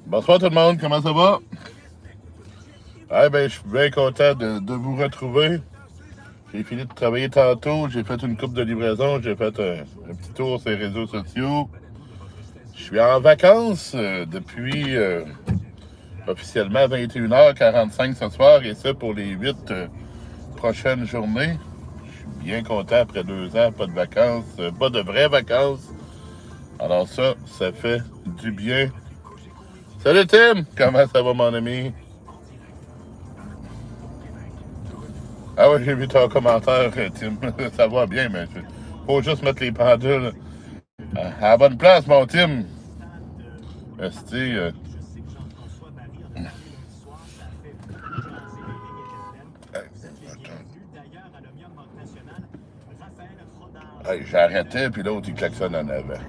Bonsoir tout le monde, comment ça va? Ah ben, je suis bien content de vous retrouver. J'ai fini de travailler tantôt, j'ai fait une coupe de livraison, j'ai fait un petit tour sur les réseaux sociaux. Je suis en vacances depuis officiellement 21h45 ce soir et ça pour les 8 prochaines journées. Je suis bien content après 2 ans, pas de vacances, pas de vraies vacances. Alors ça fait du bien. Salut Tim, comment ça va mon ami? Ah ouais, j'ai vu ton commentaire, Tim. Ça va bien, mais faut juste mettre les pendules à la bonne place, mon Tim. Esti, hey, j'arrêtais, puis l'autre, il klaxonne en avant.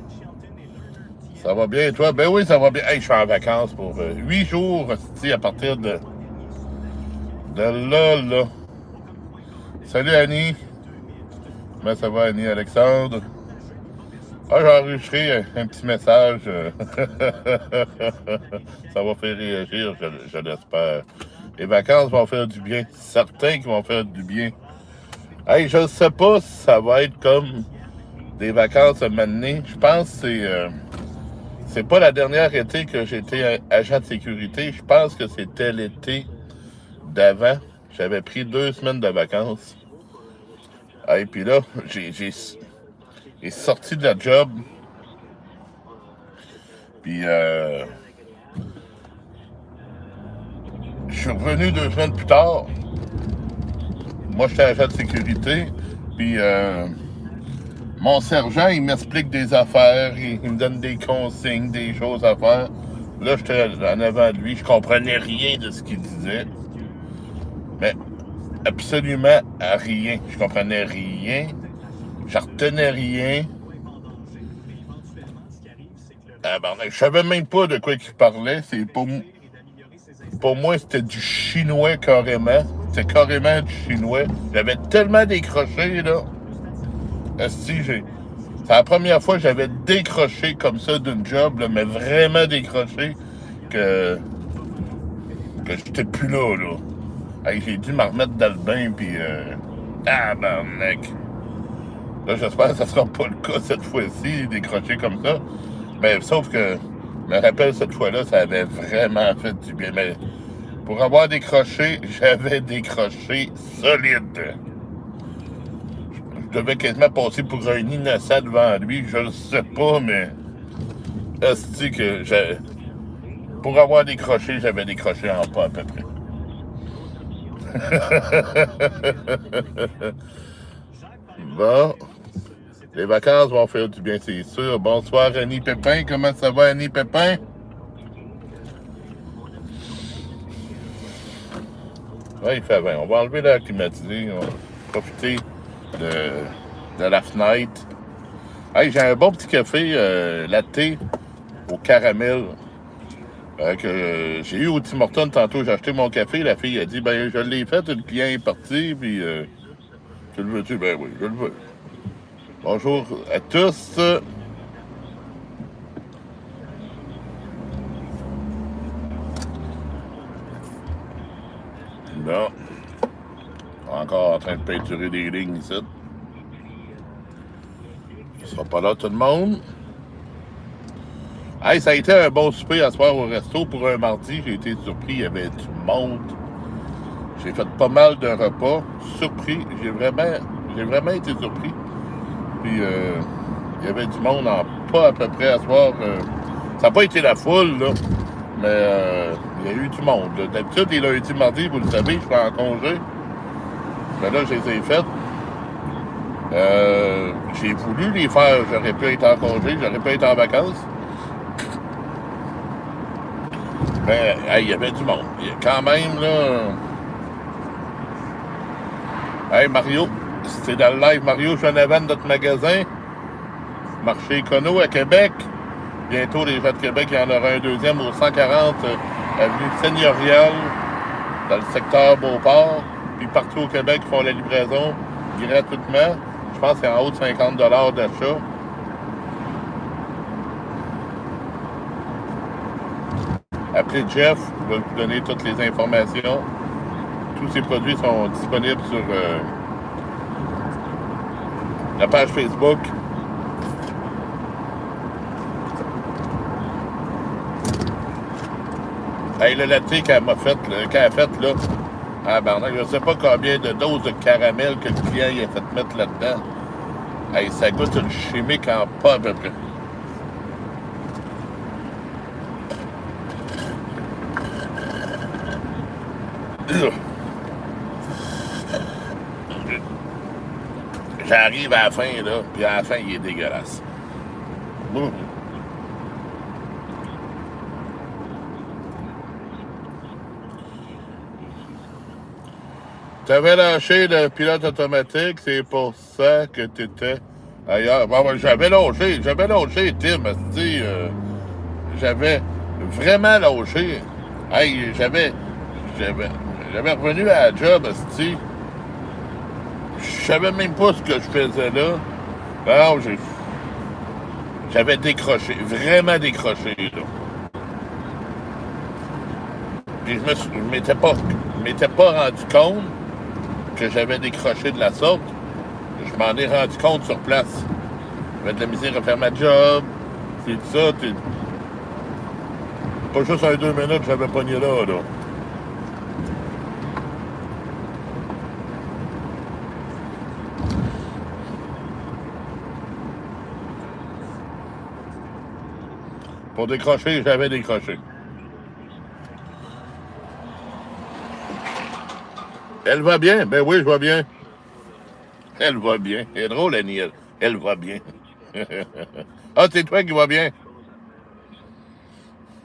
Ça va bien, toi? Ben oui, ça va bien. Hey, je suis en vacances pour 8 jours, esti, à partir de là. Salut, Annie. Comment ça va, Annie, Alexandre? Ah, j'ai enregistré un petit message. Ça va faire réagir, je l'espère. Les vacances vont faire du bien. Certains qui vont faire du bien. Hey, je sais pas si ça va être comme des vacances à m'amener. Je pense que c'est pas la dernière été que j'étais agent de sécurité. Je pense que c'était l'été d'avant. J'avais pris 2 semaines de vacances. Hey, puis là, j'ai sorti de la job. Puis je suis revenu 2 semaines plus tard. Moi, j'étais agent de sécurité. Puis mon sergent, il m'explique des affaires. Il me donne des consignes, des choses à faire. Là, j'étais en avant de lui. Je comprenais rien de ce qu'il disait. Mais absolument rien. Je comprenais rien. Je retenais rien. Je savais même pas de quoi il parlait. Pour moi, c'était du chinois carrément. C'était carrément du chinois. J'avais tellement décroché, là. C'est la première fois que j'avais décroché comme ça d'une job, là, mais vraiment décroché, que j'étais plus là, là. Hey, j'ai dû me remettre dans le bain, puis mec. Là, j'espère que ça sera pas le cas cette fois-ci, décrocher comme ça. Mais sauf que, je me rappelle, cette fois-là, ça avait vraiment fait du bien. Mais pour avoir décroché, j'avais décroché solide. Je devais quasiment passer pour un innocent devant lui, je le sais pas, mais est-ce que pour avoir décroché, j'avais décroché en pas à peu près. Bon, les vacances vont faire du bien, c'est sûr. Bonsoir, Annie Pépin. Comment ça va, Annie Pépin? Ouais, il fait 20. On va enlever l'air climatisé. On va profiter de la fenêtre. Hey, j'ai un bon petit café latte au caramel que j'ai eu au Tim Hortons tantôt. J'ai acheté mon café. La fille a dit, ben, je l'ai fait. Le client est parti. Puis, tu le veux-tu? Ben oui, je le veux. Bonjour à tous. Bon. Encore en train de peinturer des lignes ici. Ce sera pas là tout le monde. Hey, ça a été un bon souper à soir au resto pour un mardi. J'ai été surpris, il y avait du monde. J'ai fait pas mal de repas. Surpris. J'ai vraiment été surpris. Puis il y avait du monde en pas à peu près à soir. Ça n'a pas été la foule, là. Mais il y a eu du monde. D'habitude, les lundis, mardi, vous le savez, je suis en congé. Mais là, je les ai faites. J'ai voulu les faire. J'aurais pu être en congé, j'aurais pu être en vacances. Mais hey, il y avait du monde. Quand même, là. Hey, Mario, c'était dans le live Mario Chenavan, notre magasin. Marché Econo à Québec. Bientôt, les gens de Québec, il y en aura un deuxième au 140 avenue Seigneurial, dans le secteur Beauport. Puis partout au Québec, ils font la livraison gratuitement. Je pense que c'est en haut de 50 $ d'achat. Appelez Jeff, il va vous donner toutes les informations. Tous ces produits sont disponibles sur la page Facebook. Hey, le latte qu'elle m'a fait, là, ah ben, je ne sais pas combien de doses de caramel que le client il a fait mettre là-dedans. Hey, ça goûte une chimique en pas à peu près. J'arrive à la fin, là, puis à la fin, il est dégueulasse. T'avais lâché le pilote automatique, c'est pour ça que t'étais ailleurs. Bon, j'avais lâché, Tim, j'avais vraiment lâché. Hey, j'avais revenu à la job, asti. Je savais même pas ce que je faisais là. Alors, j'avais décroché, vraiment décroché, là. Puis je m'étais pas rendu compte que j'avais décroché de la sorte. Je m'en ai rendu compte sur place. J'avais de la misère à faire ma job. C'est tout ça. Pas juste un 2 minutes, j'avais pogné là. Pour décrocher, j'avais décroché. Elle va bien? Ben oui, je vais bien. Elle va bien. Elle est drôle, Annie. Elle va bien. Ah, c'est toi qui vas bien?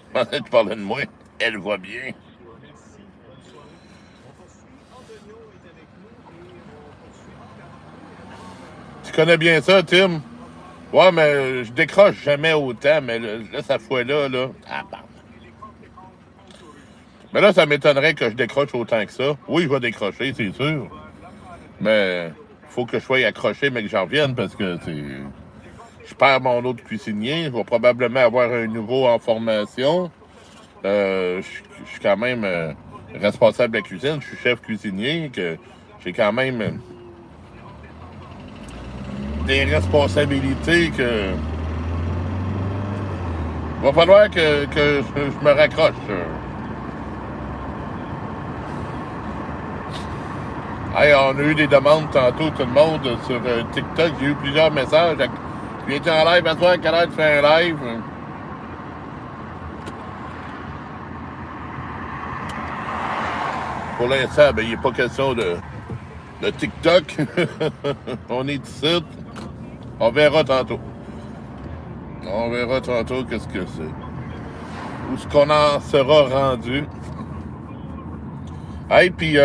Je pensais que tu parlais de moi. Elle va bien. Tu connais bien ça, Tim? Ouais, mais je décroche jamais autant, mais là cette fois-là, ah, pardon. Mais là, ça m'étonnerait que je décroche autant que ça. Oui, je vais décrocher, c'est sûr. Mais il faut que je sois accroché, mais que j'en revienne parce que je perds mon autre cuisinier. Je vais probablement avoir un nouveau en formation. Je suis quand même responsable de la cuisine. Je suis chef cuisinier. Que j'ai quand même des responsabilités que... Il va falloir que je me raccroche. Hey, on a eu des demandes tantôt, tout le monde, sur TikTok. J'ai eu plusieurs messages. Je viens en live à toi, à quelle heure tu fais un live? Pour l'instant, ben, il n'est pas question de TikTok. On est ici. On verra tantôt. On verra tantôt qu'est-ce que c'est. Où est-ce qu'on en sera rendu. Hey, puis...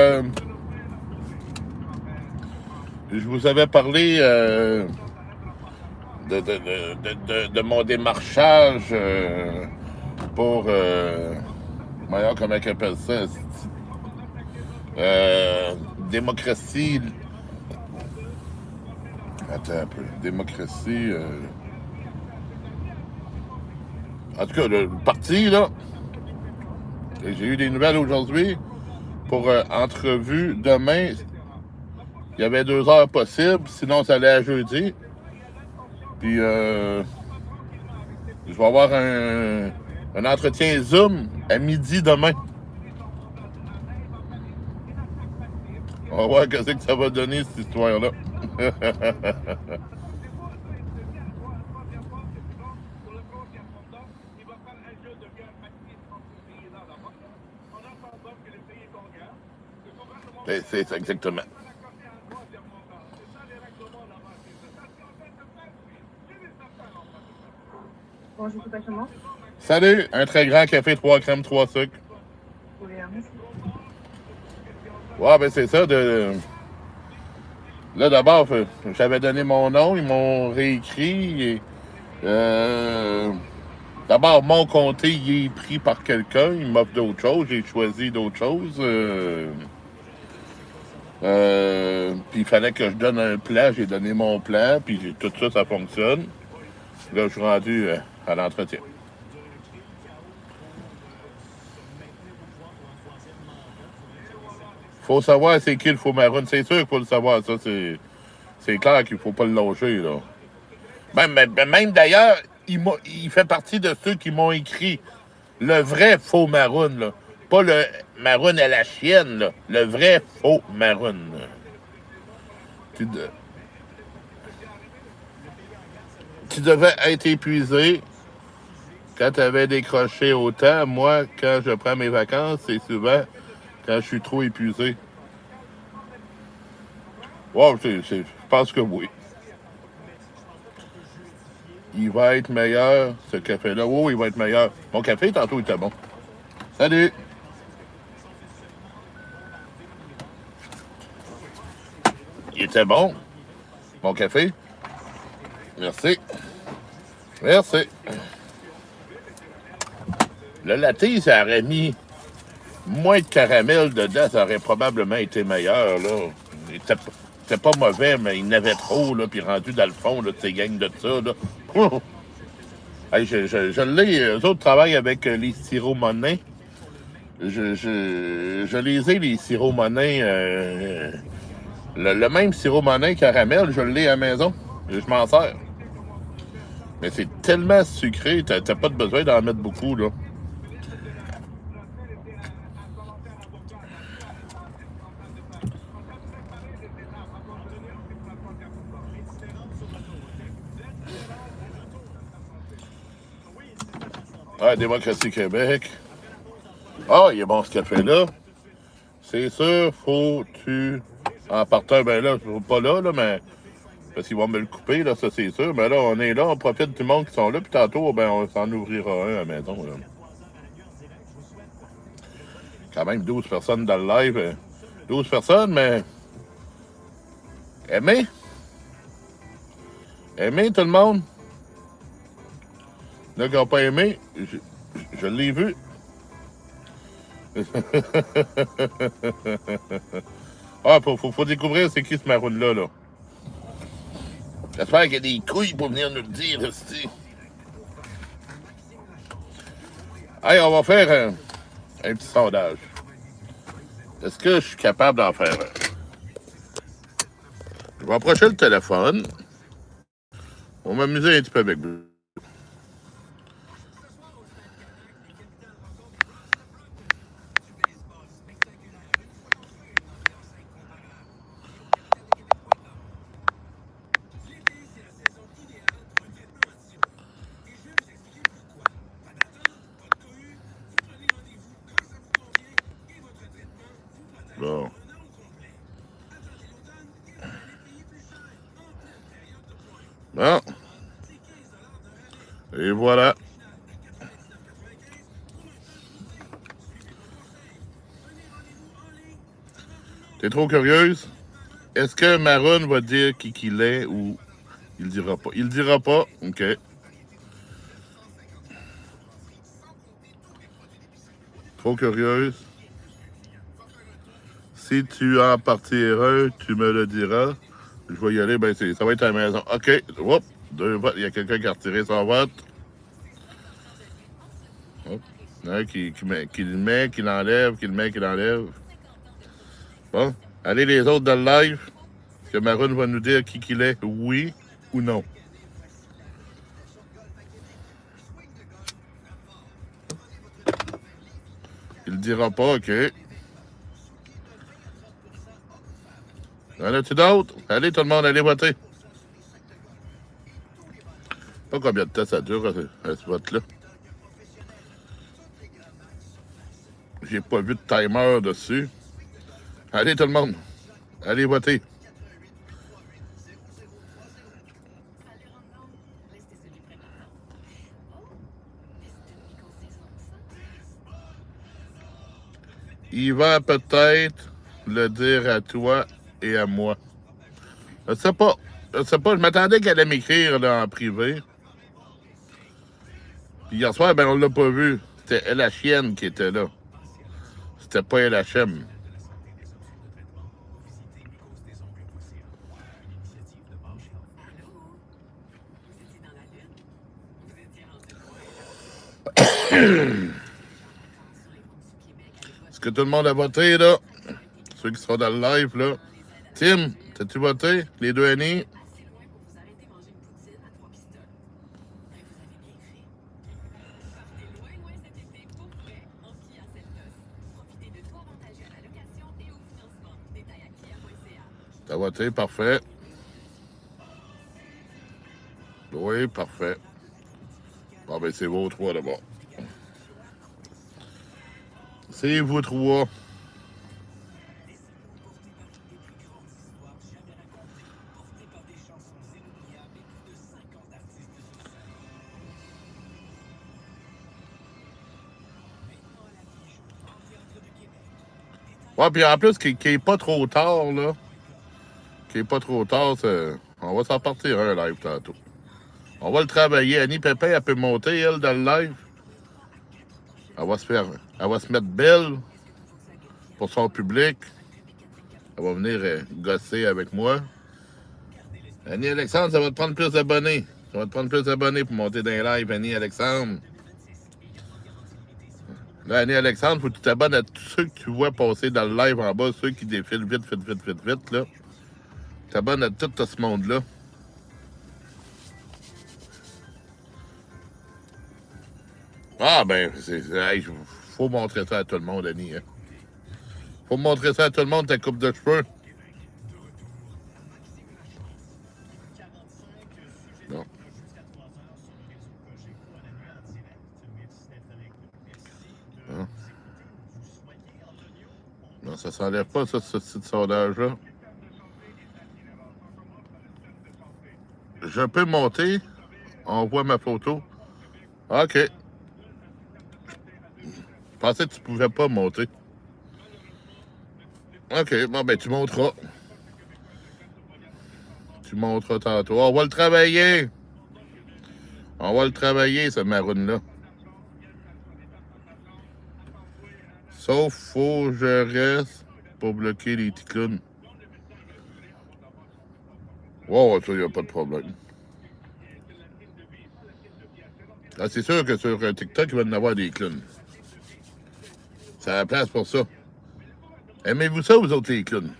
je vous avais parlé de mon démarchage pour... voyons comment ils appellent ça. Démocratie... Attends un peu. Démocratie... En tout cas, le parti, là. Et j'ai eu des nouvelles aujourd'hui pour entrevue demain. Il y avait 2 heures possibles, sinon ça allait à jeudi. Puis je vais avoir un entretien Zoom à midi demain. On va voir ce que ça va donner, cette histoire-là. C'est ça, exactement. Bon, je vous passe comment? Salut, un très grand café, 3 crèmes, 3 sucres. Oui, merci. Ouais, ben c'est ça. Là, d'abord, j'avais donné mon nom, ils m'ont réécrit. D'abord, mon comté, il est pris par quelqu'un, il m'offre d'autres choses, j'ai choisi d'autres choses. Puis il fallait que je donne un plan, j'ai donné mon plan, puis tout ça, ça fonctionne. Là, je suis rendu à l'entretien. faut savoir c'est qui le faux maroon. C'est sûr qu'il faut le savoir, ça, c'est clair qu'il faut pas le lâcher, là. Même d'ailleurs, il fait partie de ceux qui m'ont écrit le vrai faux maroon, là. Pas le maroon à la chienne, là. Le vrai faux maroon. Tu, de- tu devais être épuisé quand tu avais décroché autant. Moi, quand je prends mes vacances, c'est souvent quand je suis trop épuisé. Wow, je pense que oui. Il va être meilleur, ce café-là. Oh, il va être meilleur. Mon café, tantôt, il était bon. Salut! Il était bon, mon café. Merci. Merci. Le latte, ça aurait mis moins de caramel dedans, ça aurait probablement été meilleur, là. C'était pas mauvais, mais il n'avait trop, là, puis rendu dans le fond, là, de ces gangs de ça, là. Hey, je l'ai, eux autres travaillent avec les sirops Monin. Je les ai, les sirops Monin. Le même sirop Monin caramel, je l'ai à la maison. Je m'en sers. Mais c'est tellement sucré, t'as pas de besoin d'en mettre beaucoup, là. Ah, Démocratie Québec. Ah, il est bon ce café-là. C'est sûr, faut-tu. En partant, ben là, pas là, mais. Parce qu'ils vont me le couper, là, ça c'est sûr. Mais là, on est là, on profite du monde qui sont là, puis tantôt, ben, on s'en ouvrira un à la maison, là. Quand même 12 personnes dans le live. 12 personnes, mais. Aimé? Aimé, tout le monde? Là, qui n'ont pas aimé, je l'ai vu. Ah, faut découvrir c'est qui ce maroon-là, là. J'espère qu'il y a des couilles pour venir nous le dire, ici. Hey, on va faire un petit sondage. Est-ce que je suis capable d'en faire un? Je vais approcher le téléphone. On va m'amuser un petit peu avec vous. Bon. Bon. Et voilà. T'es trop curieuse? Est-ce que Maroon va dire qui qu'il est ou il le dira pas? Il le dira pas, OK. Trop curieuse. Si tu en partiras, tu me le diras. Je vais y aller, ben ça va être à la maison. OK. Oups, 2 votes. Il y a quelqu'un qui a retiré son vote. Hop. Un qui le met, qui l'enlève, qui le met, qui l'enlève. Bon. Allez, les autres dans le live. Est-ce que Maroon va nous dire qui qu'il est? Oui ou non? Il le dira pas, OK. Y en a-tu d'autres? Allez, tout le monde, allez voter. Pas combien de temps ça dure, ce vote-là. J'ai pas vu de timer dessus. Allez, tout le monde. Allez voter. Il va peut-être le dire à toi et à moi. Je sais pas. Je sais pas. Je m'attendais qu'elle allait m'écrire là, en privé. Puis hier soir, ben on l'a pas vu. C'était la chienne qui était là. C'était pas LHM. Est-ce que tout le monde a voté, là? ceux qui seront dans le live, là. Tim, t'as-tu voté? Les deux aînés? T'as voté, parfait. Oui, parfait. Bon, ben, c'est vous trois d'abord. C'est vous trois. Ouais, puis en plus, qu'il n'est pas trop tard, là. Qu'il n'est pas trop tard, on va s'en partir un live tantôt. On va le travailler. Annie Pépin, elle peut monter, elle, dans le live. Elle va se mettre belle pour son public. Elle va venir gosser avec moi. Annie Alexandre, ça va te prendre plus d'abonnés. Ça va te prendre plus d'abonnés pour monter dans les lives, Annie Alexandre. Là, Annie Alexandre, faut que tu t'abonnes à tous ceux que tu vois passer dans le live en bas, ceux qui défilent vite, là. Tu t'abonnes à tout ce monde-là. Ah, ben, faut montrer ça à tout le monde, Annie. Hein. Faut montrer ça à tout le monde, ta coupe de cheveux. Non. Hein? Non, ça s'enlève pas, ça, ce petit sondage-là. Je peux monter. On voit ma photo. OK. Je pensais que tu pouvais pas monter. OK, bon, ben, tu monteras. Tu monteras tantôt. On va le travailler. On va le travailler, ce maroon-là. Sauf, faut que je reste pour bloquer les petits clowns. Wow, ça, il n'y a pas de problème. Ah, c'est sûr que sur TikTok, il va y en avoir des clowns. C'est la place pour ça. Aimez-vous ça, vous autres, les clowns?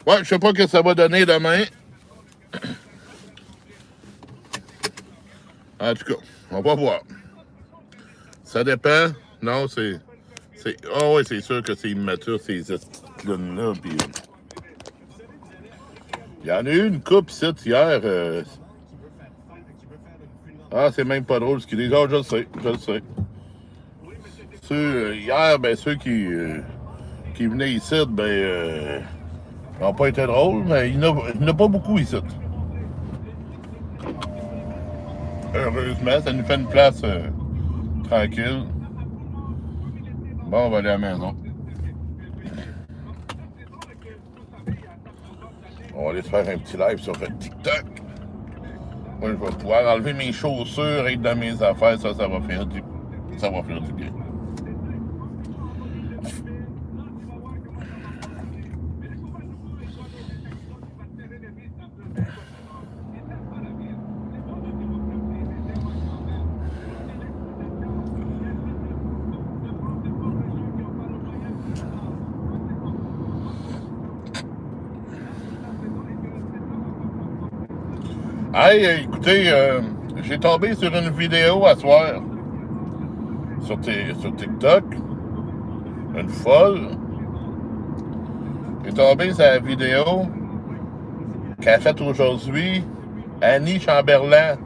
Ouais, je sais pas ce que ça va donner demain. En tout cas, on va voir. Ça dépend. Non, c'est... Ah oui, c'est sûr que c'est immature, ces clowns-là. Puis... Il y en a eu une coupe ici hier. Ah, c'est même pas drôle ce qu'ils disent. Ah, je le sais. Hier, ben, ceux qui venaient ici, ben... n'ont pas été drôles, mais il n'y en a pas beaucoup ici. Heureusement, ça nous fait une place tranquille. Bon, on va aller à la maison. On va aller se faire un petit live sur TikTok. Moi, je vais pouvoir enlever mes chaussures et être dans mes affaires. Ça va faire du bien. Hey, écoutez, j'ai tombé sur une vidéo à soir sur TikTok. Une folle. J'ai tombé sur la vidéo qu'a faite aujourd'hui Annie Chamberlain.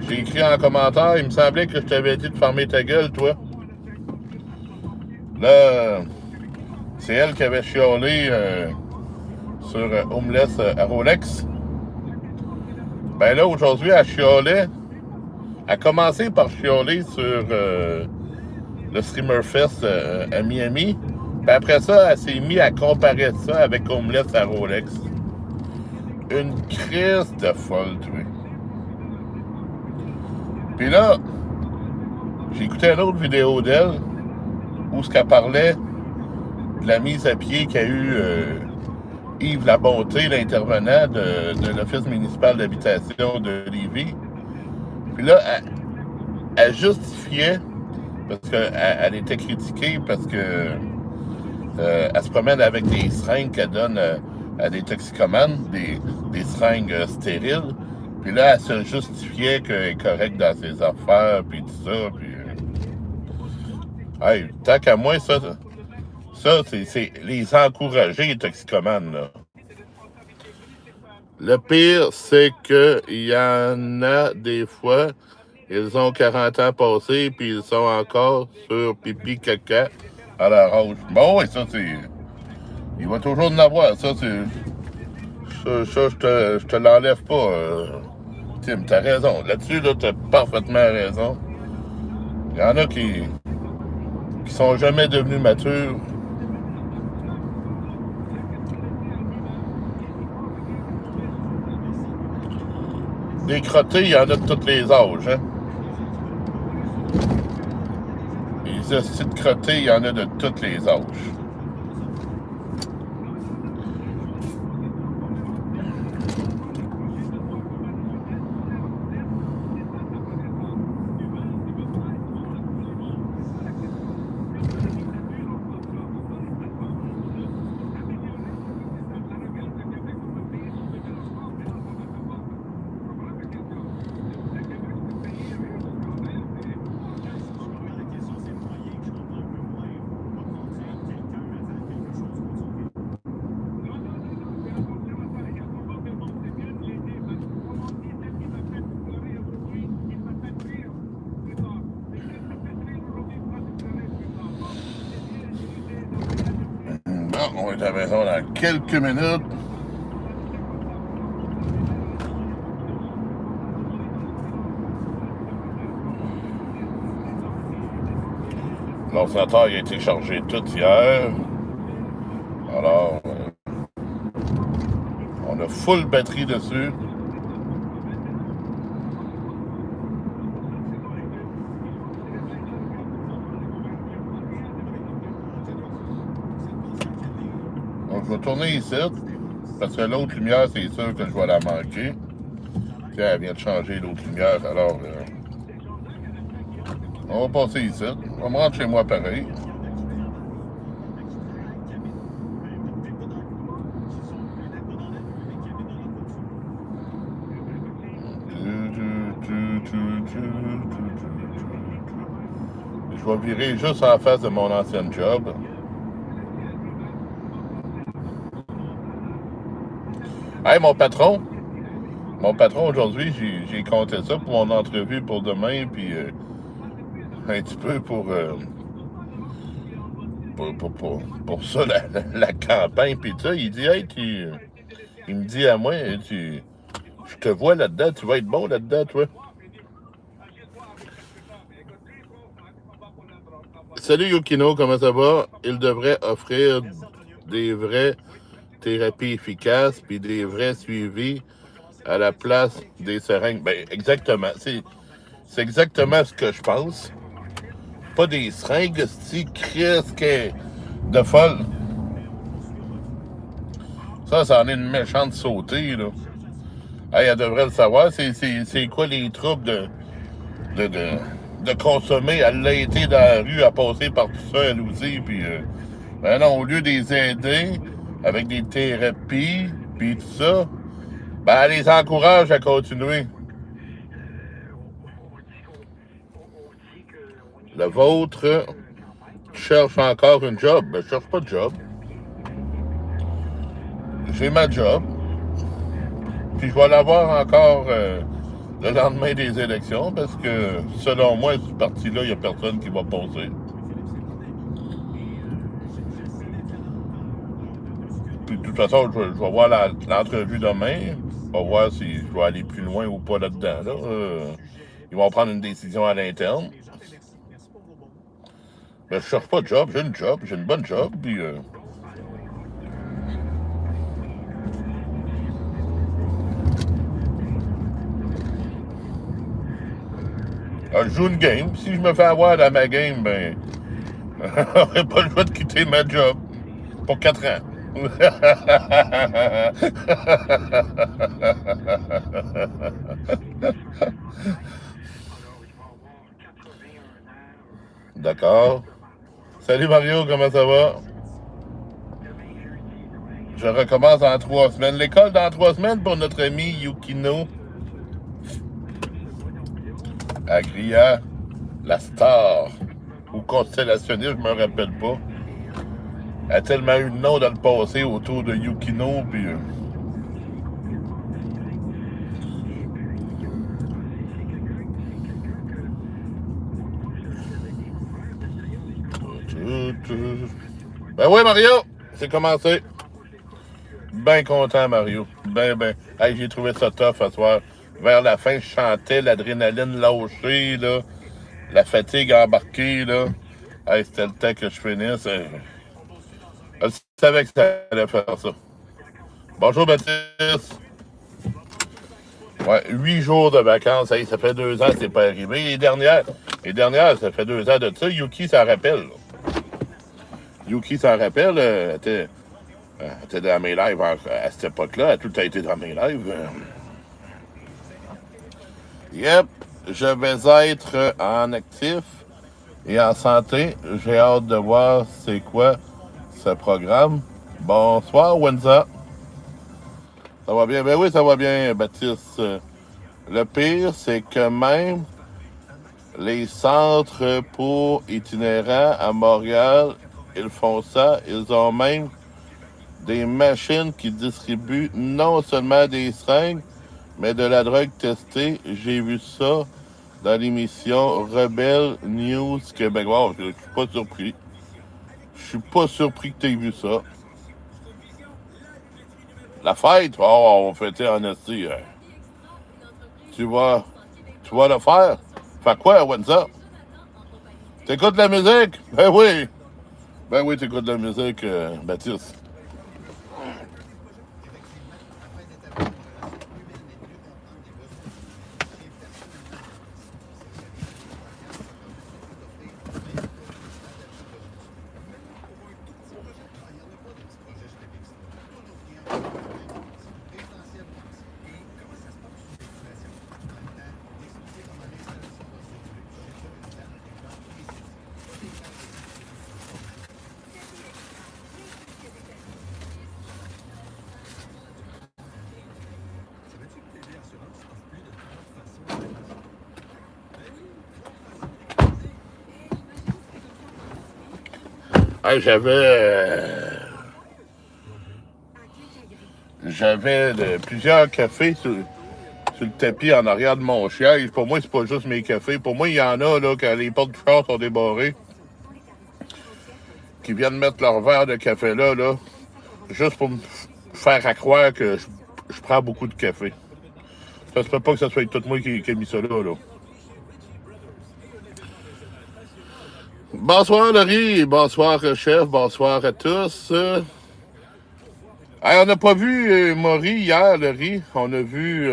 J'ai écrit en commentaire, il me semblait que je t'avais dit de fermer ta gueule, toi. Là, c'est elle qui avait chiolé sur Homeless à Rolex. Ben là, aujourd'hui, elle chiolait. Elle a commencé par chioler sur le Streamer Fest à Miami. Puis après ça, elle s'est mise à comparer ça avec Homeless à Rolex. Une crise de folle, tu vois. Puis là, J'ai écouté une autre vidéo d'elle où ce qu'elle parlait de la mise à pied qu'a eu Yves Labonté, l'intervenant de l'Office municipal d'habitation de Lévis. Puis là, elle justifiait, parce qu'elle était critiquée, parce que elle se promène avec des seringues qu'elle donne à des toxicomanes, des seringues stériles. Puis là, elle se justifiait qu'elle est correcte dans ses affaires, puis tout ça. Puis, hey, tant qu'à moi, ça c'est les encourager, les toxicomanes, là. Le pire, c'est qu'il y en a des fois, ils ont 40 ans passés, puis ils sont encore sur pipi caca à la roche. Bon, oui, ça, c'est... Il va toujours en avoir, ça, c'est... Ça, je te l'enlève pas, Tim, t'as raison. Là-dessus, là, t'as parfaitement raison. Il y en a qui sont jamais devenus matures. Des crottés, il y en a de tous les âges, hein. Les hosties de crottés, il y en a de tous les âges. Bon, on est à la maison dans quelques minutes. L'ordinateur il a été chargé tout hier. Alors, on a full batterie dessus. Donc, je vais tourner ici, parce que l'autre lumière, c'est sûr que je vais la manquer. Tiens, elle vient de changer l'autre lumière, alors... on va passer ici. On va me rendre chez moi pareil. Je vais virer juste en face de mon ancien job. Hey, mon patron aujourd'hui, j'ai compté ça pour mon entrevue pour demain, puis un petit peu pour ça, la campagne, puis ça. Il dit, hey, il me dit à moi, je te vois là-dedans, tu vas être bon là-dedans, toi. Salut Yukino, comment ça va? Il devrait offrir des vraies thérapies efficaces puis des vrais suivis à la place des seringues. Ben, exactement. C'est exactement ce que je pense. Pas des seringues, si Christ de folle. Ça en est une méchante sautée, là. Hey, elle devrait le savoir. C'est quoi les troubles de consommer? Elle l'a été dans la rue, à passer par tout ça, elle aussi, puis... ben non, au lieu de les aider avec des thérapies, puis tout ça, ben elle les encourage à continuer. Le vôtre cherche encore une job. Ben, je cherche pas de job. J'ai ma job. Puis je vais l'avoir encore le lendemain des élections parce que, selon moi, ce parti-là, il n'y a personne qui va passer. Puis de toute façon, je vais voir l'entrevue demain. On va voir si je vais aller plus loin ou pas là-dedans. Là. Ils vont prendre une décision à l'interne. Ben, je cherche pas de job, j'ai une bonne job, puis... Alors, je joue une game. Si je me fais avoir dans ma game, ben, j'aurais pas le choix de quitter ma job pour 4 ans. D'accord. Salut Mario, comment ça va? Je recommence dans 3 semaines. L'école dans 3 semaines pour notre ami Yukino. Agria, la star. Ou constellationniste, je me rappelle pas. Elle a tellement eu de noms dans le passé autour de Yukino, puis... Ben oui, Mario, c'est commencé. Ben content, Mario. Ben. Hey, j'ai trouvé ça tough à soir. Vers la fin, je chantais l'adrénaline lâchée, là. La fatigue embarquée, là. Hey, c'était le temps que je finisse. Je savais que ça allait faire ça. Bonjour, Baptiste. Ouais, 8 jours de vacances. Hey, ça fait 2 ans que c'est pas arrivé. Les dernières, ça fait 2 ans de ça. Yuki s'en rappelle. Yuki s'en rappelle. Elle était dans mes lives à cette époque-là. Elle a tout le temps été dans mes lives. Yep, je vais être en actif et en santé. J'ai hâte de voir c'est quoi ce programme. Bonsoir, Wenza. Ça va bien? Ben oui, ça va bien, Baptiste. Le pire, c'est que même les centres pour itinérants à Montréal, ils font ça. Ils ont même des machines qui distribuent non seulement des seringues, mais de la drogue testée. J'ai vu ça dans l'émission Rebelle News Québec. Wow, je suis pas surpris. Je suis pas surpris que tu aies vu ça. La fête, oh, on fêtait en esti. Tu vas le faire? Fait quoi, Wenza? T'écoutes de la musique? Ben oui. Ben oui, t'écoutes de la musique, Baptiste. Hey, j'avais plusieurs cafés sur le tapis en arrière de mon siège. Pour moi, c'est pas juste mes cafés. Pour moi, il y en a là, quand les portes du char sont débarrées, qui viennent mettre leur verre de café là, juste pour me faire à croire que je prends beaucoup de café. Ça se peut pas que ce soit tout moi qui ai mis ça là. Bonsoir Laurie, bonsoir chef, bonsoir à tous. Hey, on n'a pas vu Maury hier, Laurie. On a vu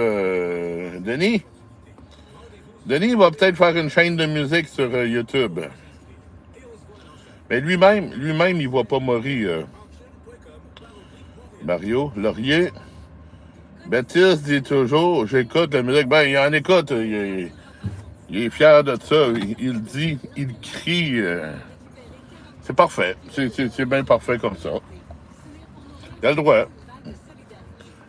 Denis. Denis va peut-être faire une chaîne de musique sur YouTube. Mais lui-même, il voit pas Maury. Mario, Laurier. Baptiste dit toujours, j'écoute la musique. Ben, il en écoute. Il est fier de ça. Il dit, il crie. C'est parfait. C'est bien parfait comme ça. Il a le droit. Il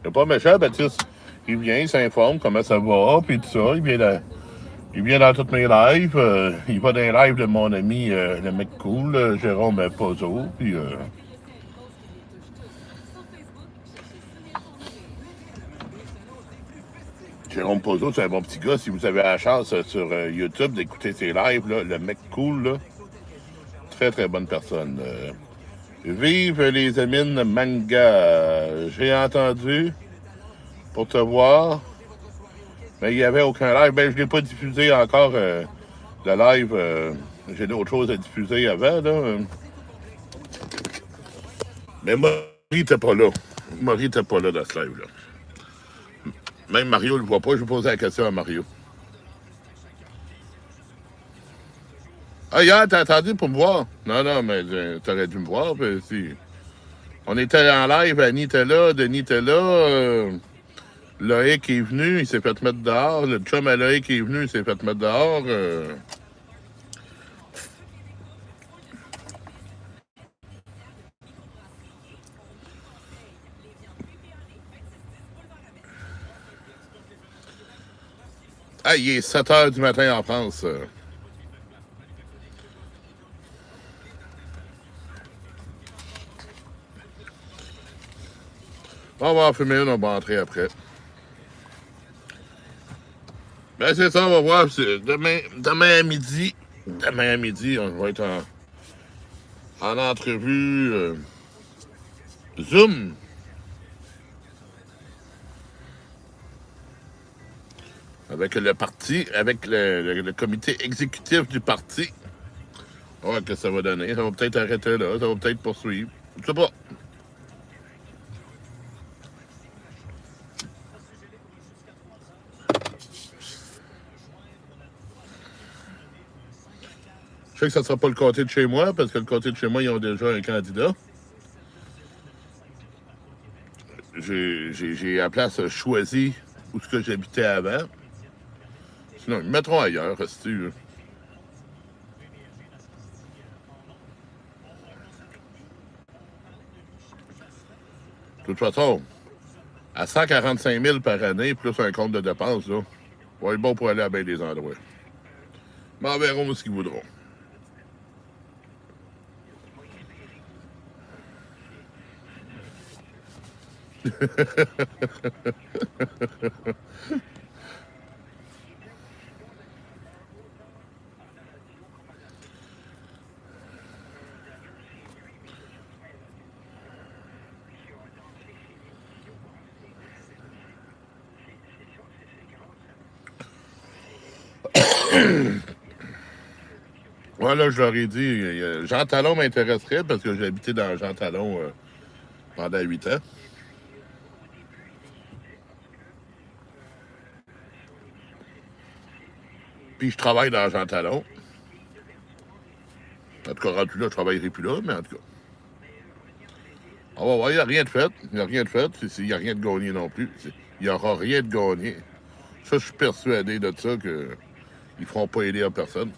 n'est pas méchant, Baptiste. Il vient, il s'informe comment ça va, puis tout ça. Il vient dans tous mes lives. Il va dans les lives de mon ami, le mec cool, Jérôme Pozzo. Puis, Jérôme Pozzo, c'est un bon petit gars. Si vous avez la chance sur YouTube d'écouter ses lives, là, le mec cool, là, très très bonne personne. Vive les Amines Manga. J'ai entendu pour te voir, mais il n'y avait aucun live. Ben, je ne l'ai pas diffusé encore, le live. J'ai d'autres choses à diffuser avant, là. Mais Maury n'était pas là. Maury n'était pas là dans ce live-là. Même Mario ne le voit pas. Je vais poser la question à Mario. Ah, hier, t'as attendu pour me voir? Non, non, mais t'aurais dû me voir. Puis, si. On était en live, Annie était là, Denis était là. Loïc est venu, il s'est fait mettre dehors. Le chum à Loïc est venu, il s'est fait mettre dehors. Ah, il est 7 h du matin en France. On va en fumer une, on va entrer après. Ben, c'est ça, on va voir. Demain à midi. Demain à midi, on va être en entrevue Zoom avec le parti, avec le comité exécutif du parti. On va voir ce que ça va donner. Ça va peut-être arrêter là, ça va peut-être poursuivre. Je sais pas. Je sais que ça ne sera pas le comté de chez moi, parce que le comté de chez moi, ils ont déjà un candidat. J'ai la place choisie où ce que j'habitais avant. Sinon, ils me mettront ailleurs, si tu veux. De toute façon, à 145 000 par année, plus un compte de dépenses, là, va être bon pour aller à bien des endroits. Mais en verront ce qu'ils voudront. Ouais, là, je leur ai dit, Jean Talon m'intéresserait parce que j'ai habité dans Jean Talon pendant 8 ans. Puis je travaille dans Jean Talon. En tout cas, rendu là, je travaillerai plus là, mais en tout cas. On va voir, il n'y a rien de fait. Il n'y a rien de fait. Il n'y a rien de gagné non plus. Il n'y aura rien de gagné. Ça, je suis persuadé de ça qu'ils ne feront pas aider à personne.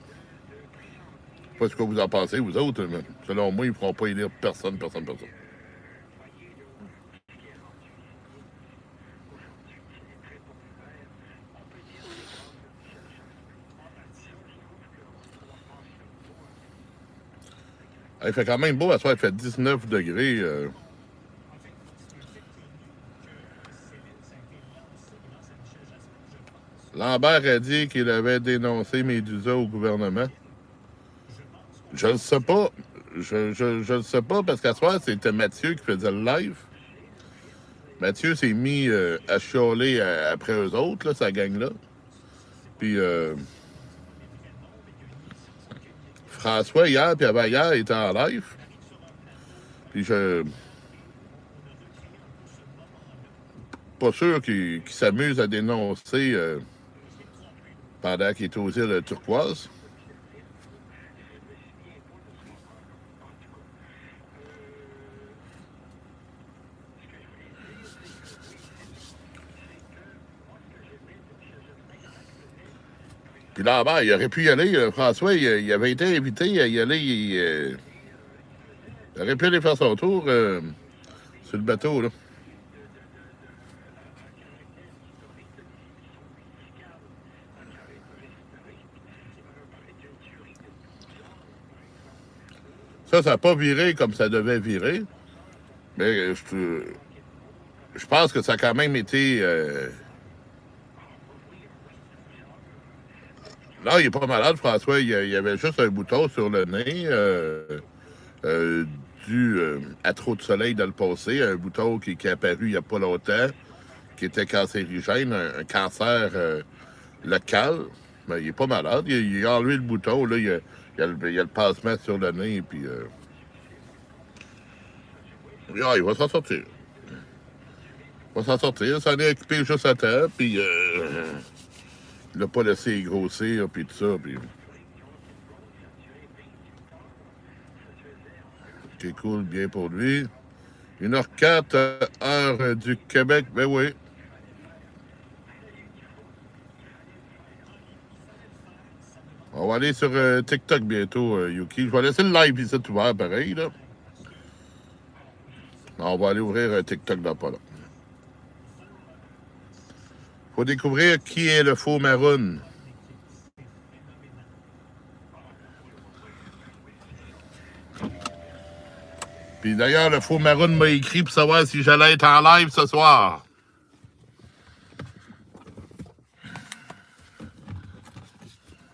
Je sais pas ce que vous en pensez, vous autres, mais selon moi, ils ne feront pas aider personne. Il fait quand même beau, à soir, il fait 19 degrés. Lambert a dit qu'il avait dénoncé Médusa au gouvernement. Je ne sais pas. Je ne sais pas, parce qu'à soir, c'était Mathieu qui faisait le live. Mathieu s'est mis à chialer après eux autres, là, sa gang-là. Puis François, hier, puis avant-hier, était en live. Puis je... Pas sûr qu'il s'amuse à dénoncer pendant qu'il est aux îles Turquoises. Puis là-bas, il aurait pu y aller. François, il avait été invité à y aller. Il aurait pu aller faire son tour sur le bateau, là. Ça n'a pas viré comme ça devait virer. Mais je pense que ça a quand même été... Non, il n'est pas malade, François. Il avait juste un bouton sur le nez dû à trop de soleil dans le passé. Un bouton qui est apparu il n'y a pas longtemps, qui était cancérigène, un cancer local. Mais il n'est pas malade. Il a enlevé le bouton. Là, il y a le pansement sur le nez. Puis, il va s'en sortir. Il va s'en sortir. Il s'en est occupé juste à temps. Puis, il l'a pas laissé grossir. Puis tout ça. Puis... Ok, cool, bien pour lui. 1h04, heure du Québec, ben oui. On va aller sur TikTok bientôt, Yuki. Je vais laisser le live ici ouvert, pareil, là. On va aller ouvrir TikTok dans pas là. Faut découvrir qui est le faux Maroon. Puis d'ailleurs, le faux Maroon m'a écrit pour savoir si j'allais être en live ce soir.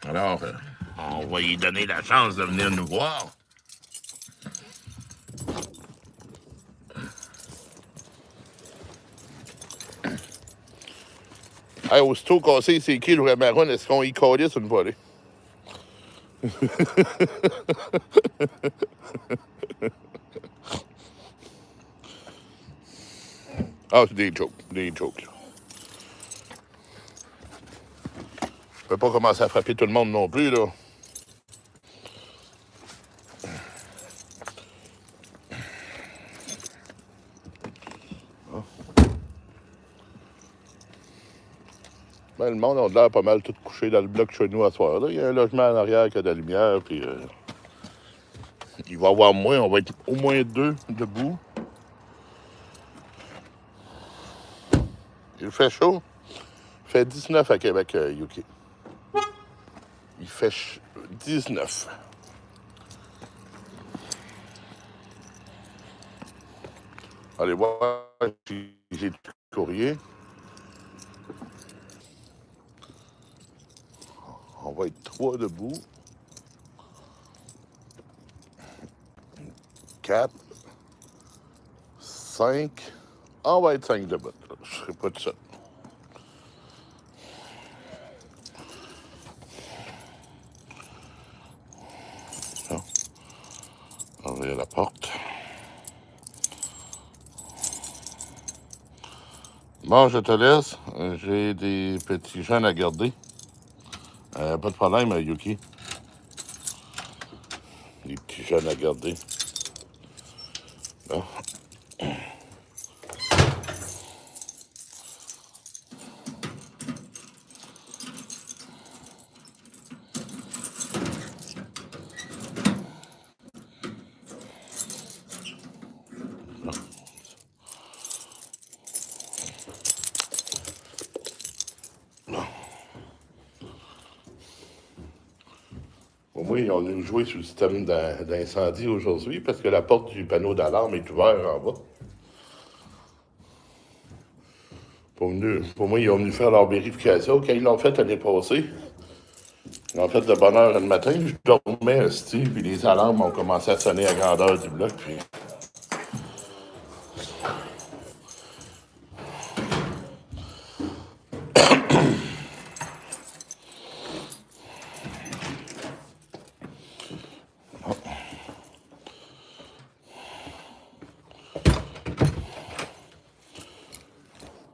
Alors, on va lui donner la chance de venir nous voir. Hey, aussitôt qu'on sait c'est qui le vrai Maroon, est-ce qu'on y calisse une volée? Ah, c'est des jokes. Des jokes. Je peux pas commencer à frapper tout le monde non plus, là. Ben, le monde a l'air pas mal tout couché dans le bloc chez nous à soir. Là. Il y a un logement en arrière qui a de la lumière, puis il va y avoir moins, on va être au moins 2 debout. Il fait chaud. Il fait 19 à Québec, Yuki. Il fait 19. Allez voir, j'ai du courrier. On va être 3 debout. 4. 5. On va être 5 debout. Je ne serai pas tout seul. On va ouvrir la porte. Bon, je te laisse. J'ai des petits jeunes à garder. Pas de problème, Yuki. Des petits jeunes à garder. Bon. Au moins, on a joué sur le système d'incendie aujourd'hui parce que la porte du panneau d'alarme est ouverte en bas. Pour moi, ils ont venu faire leur vérification. Quand ils l'ont fait l'année passée, ils l'ont fait de bonne heure le matin. Je dormais, Steve, puis les alarmes ont commencé à sonner à grandeur du bloc. Puis...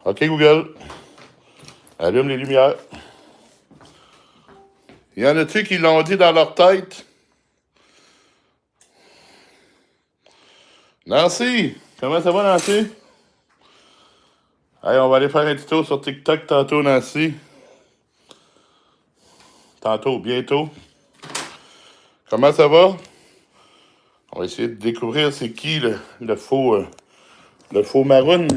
OK, Google, allume les lumières. Y en a-tu qui l'ont dit dans leur tête? Nancy! Comment ça va, Nancy? Hey, on va aller faire un petit tour sur TikTok tantôt, Nancy. Tantôt, bientôt. Comment ça va? On va essayer de découvrir c'est qui le faux Maroon.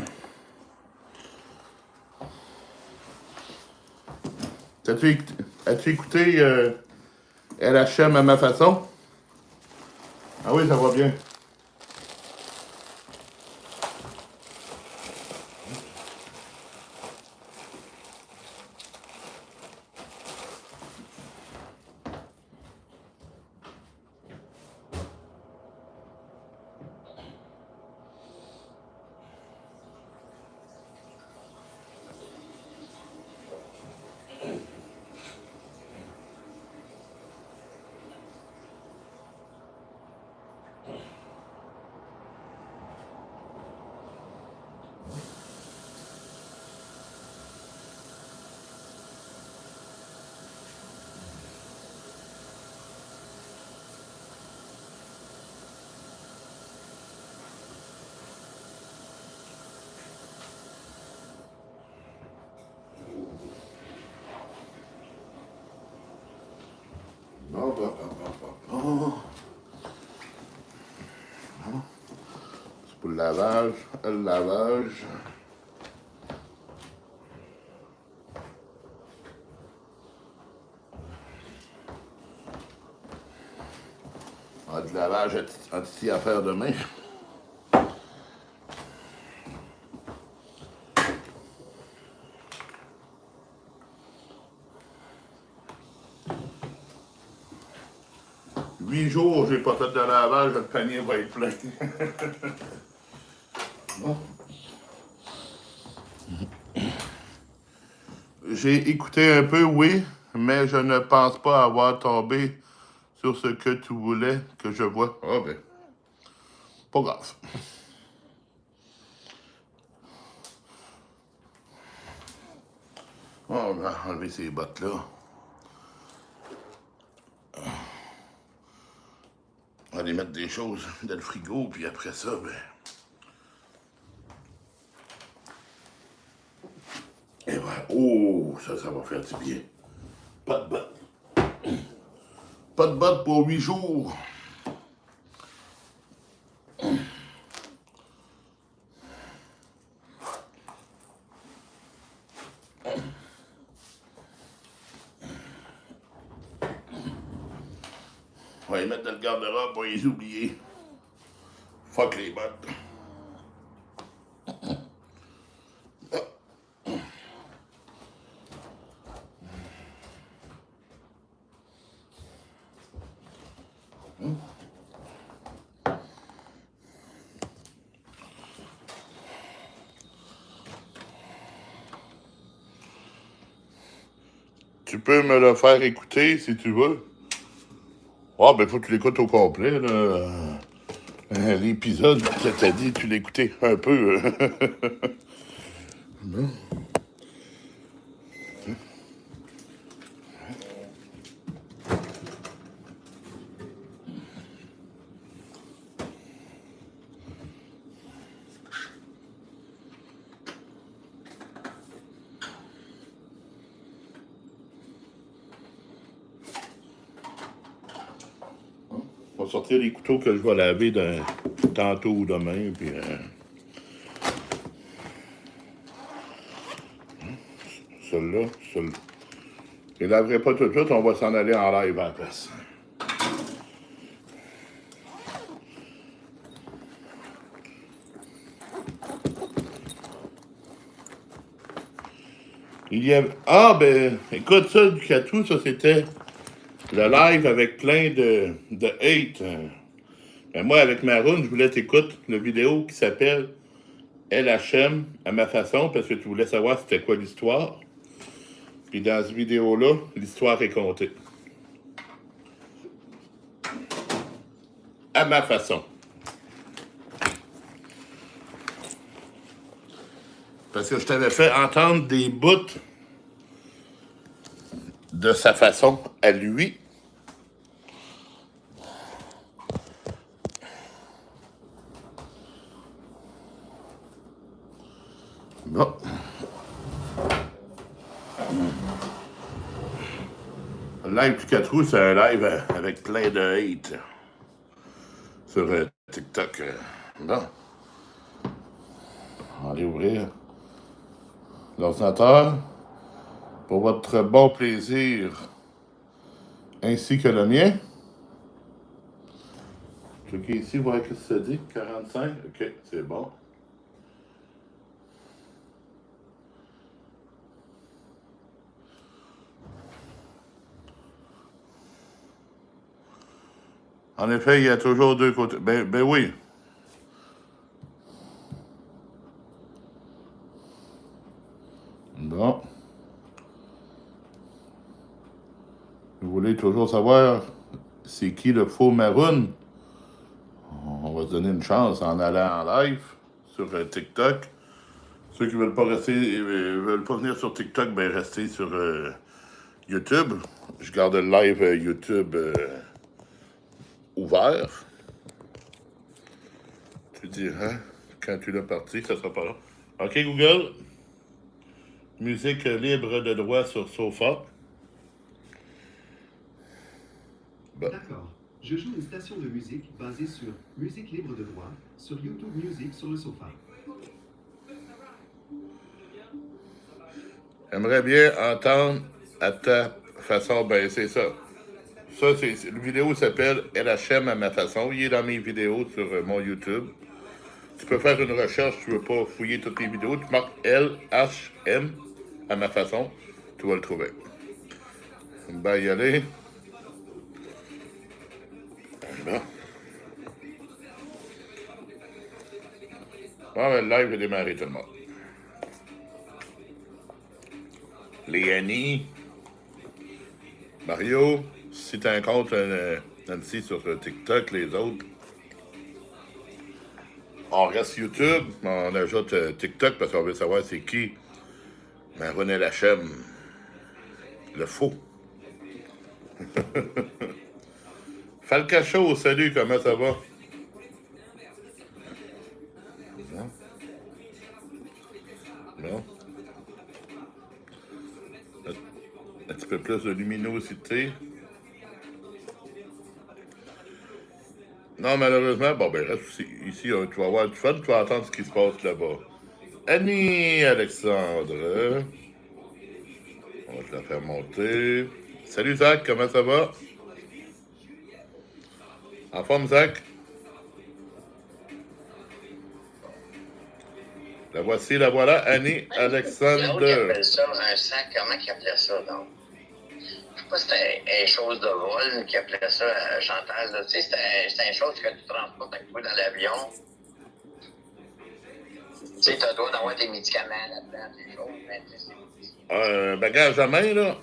As-tu écouté LHM à ma façon? Ah oui, ça va bien. C'est pour le lavage. Le lavage. On a du lavage ici à faire demain. Huit jours, j'ai pas fait de lavage, le panier va être plein. Bon. J'ai écouté un peu, oui, mais je ne pense pas avoir tombé sur ce que tu voulais que je vois. Ah ben, pas grave. On va enlever ces bottes-là. On va aller mettre des choses dans le frigo, puis après ça, ben... Et voilà. Oh, ça va faire du bien. Pas de bottes. Pas de bottes pour 8 jours. On va les mettre dans le garde-robe, on va les oublier. Fuck les bottes. Tu peux me le faire écouter si tu veux. Ah, ben, faut que tu l'écoutes au complet, là. L'épisode que t'as dit, tu l'écoutais un peu. Non. On va sortir les couteaux que je vais laver tantôt ou demain, puis... Celui-là, celui-là. Je ne laverai pas tout de suite, on va s'en aller en live à la place. Il y a... Ah, ben, écoute, ça, du Catou, ça, c'était le live avec plein de hate. Ben, moi, avec Maroon, je voulais t'écouter la vidéo qui s'appelle LHM à ma façon, parce que tu voulais savoir c'était quoi l'histoire. Puis dans cette vidéo-là, l'histoire est contée. À ma façon. Parce que je t'avais fait entendre des bouts de sa façon à lui. Bon. Le live du 4 août, c'est un live avec plein de hate sur TikTok. Bon. On va aller ouvrir l'ordinateur pour votre bon plaisir ainsi que le mien. Cliquez ici, voir ce que ça dit. 45. OK, c'est bon. En effet, il y a toujours deux côtés. Ben oui. Bon. Vous voulez toujours savoir c'est qui le faux Maroon? On va se donner une chance en allant en live sur TikTok. Ceux qui veulent pas veulent pas venir sur TikTok, ben restez sur YouTube. Je garde le live YouTube ouvert. Tu dis, hein? Quand tu l'as parti, ça sera pas là. OK, Google. Musique libre de droit sur Sofa. Bon. D'accord. Je joue une station de musique basée sur musique libre de droit, sur YouTube Music sur le sofa. J'aimerais bien entendre à ta façon. Ben, c'est ça. Ça, la vidéo s'appelle LHM à ma façon. Il est dans mes vidéos sur mon YouTube. Tu peux faire une recherche, tu veux pas fouiller toutes les vidéos. Tu marques LHM à ma façon. Tu vas le trouver. Ben, y aller. Bon. Bon, ben, le live a démarré tout le monde. Léanie, Mario, si tu as un compte Nancy sur TikTok, les autres, on reste YouTube, on ajoute TikTok parce qu'on veut savoir c'est qui Maroon LHM, le faux. Falcacho, salut, comment ça va? Non? Non? Un petit peu plus de luminosité. Non, malheureusement, bon, ben, reste ici, tu vas avoir du fun, tu vas entendre ce qui se passe là-bas. Annie Alexandre. On va te la faire monter. Salut Zach, comment ça va? En forme, Zach? La voici, la voilà, Annie Alexandre. L'autre, il appelle ça un sac, comment il appelait ça, donc? Je sais pas si c'était une chose de vol qui appelait ça Chantal. Là. Tu sais, c'était une chose que tu transportes avec toi dans l'avion. Tu sais, tu as le droit d'avoir des médicaments là-dedans, des choses, mais tu sais, c'est... Un bagage à main, là.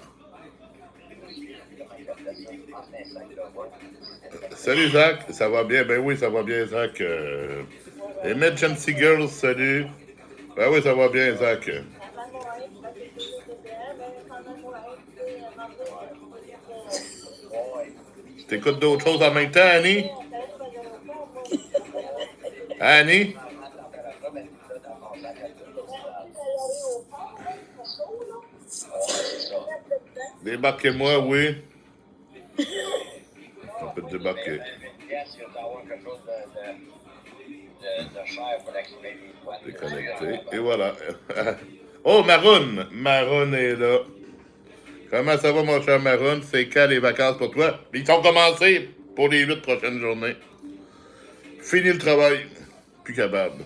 Salut Zach, ça va bien? Ben oui, ça va bien, Zach. Emergency Girls, salut. Ben oui, ça va bien, Zach. T'écoutes d'autres choses en même temps, Annie? Annie? Débarquez-moi, oui. On peut te débarquer. Déconnecté. Et voilà. Oh, Maroon! Maroon est là. Comment ça va, mon cher Maroon? C'est quand les vacances pour toi? Ils sont commencés pour les 8 prochaines journées. Fini le travail. Plus capable.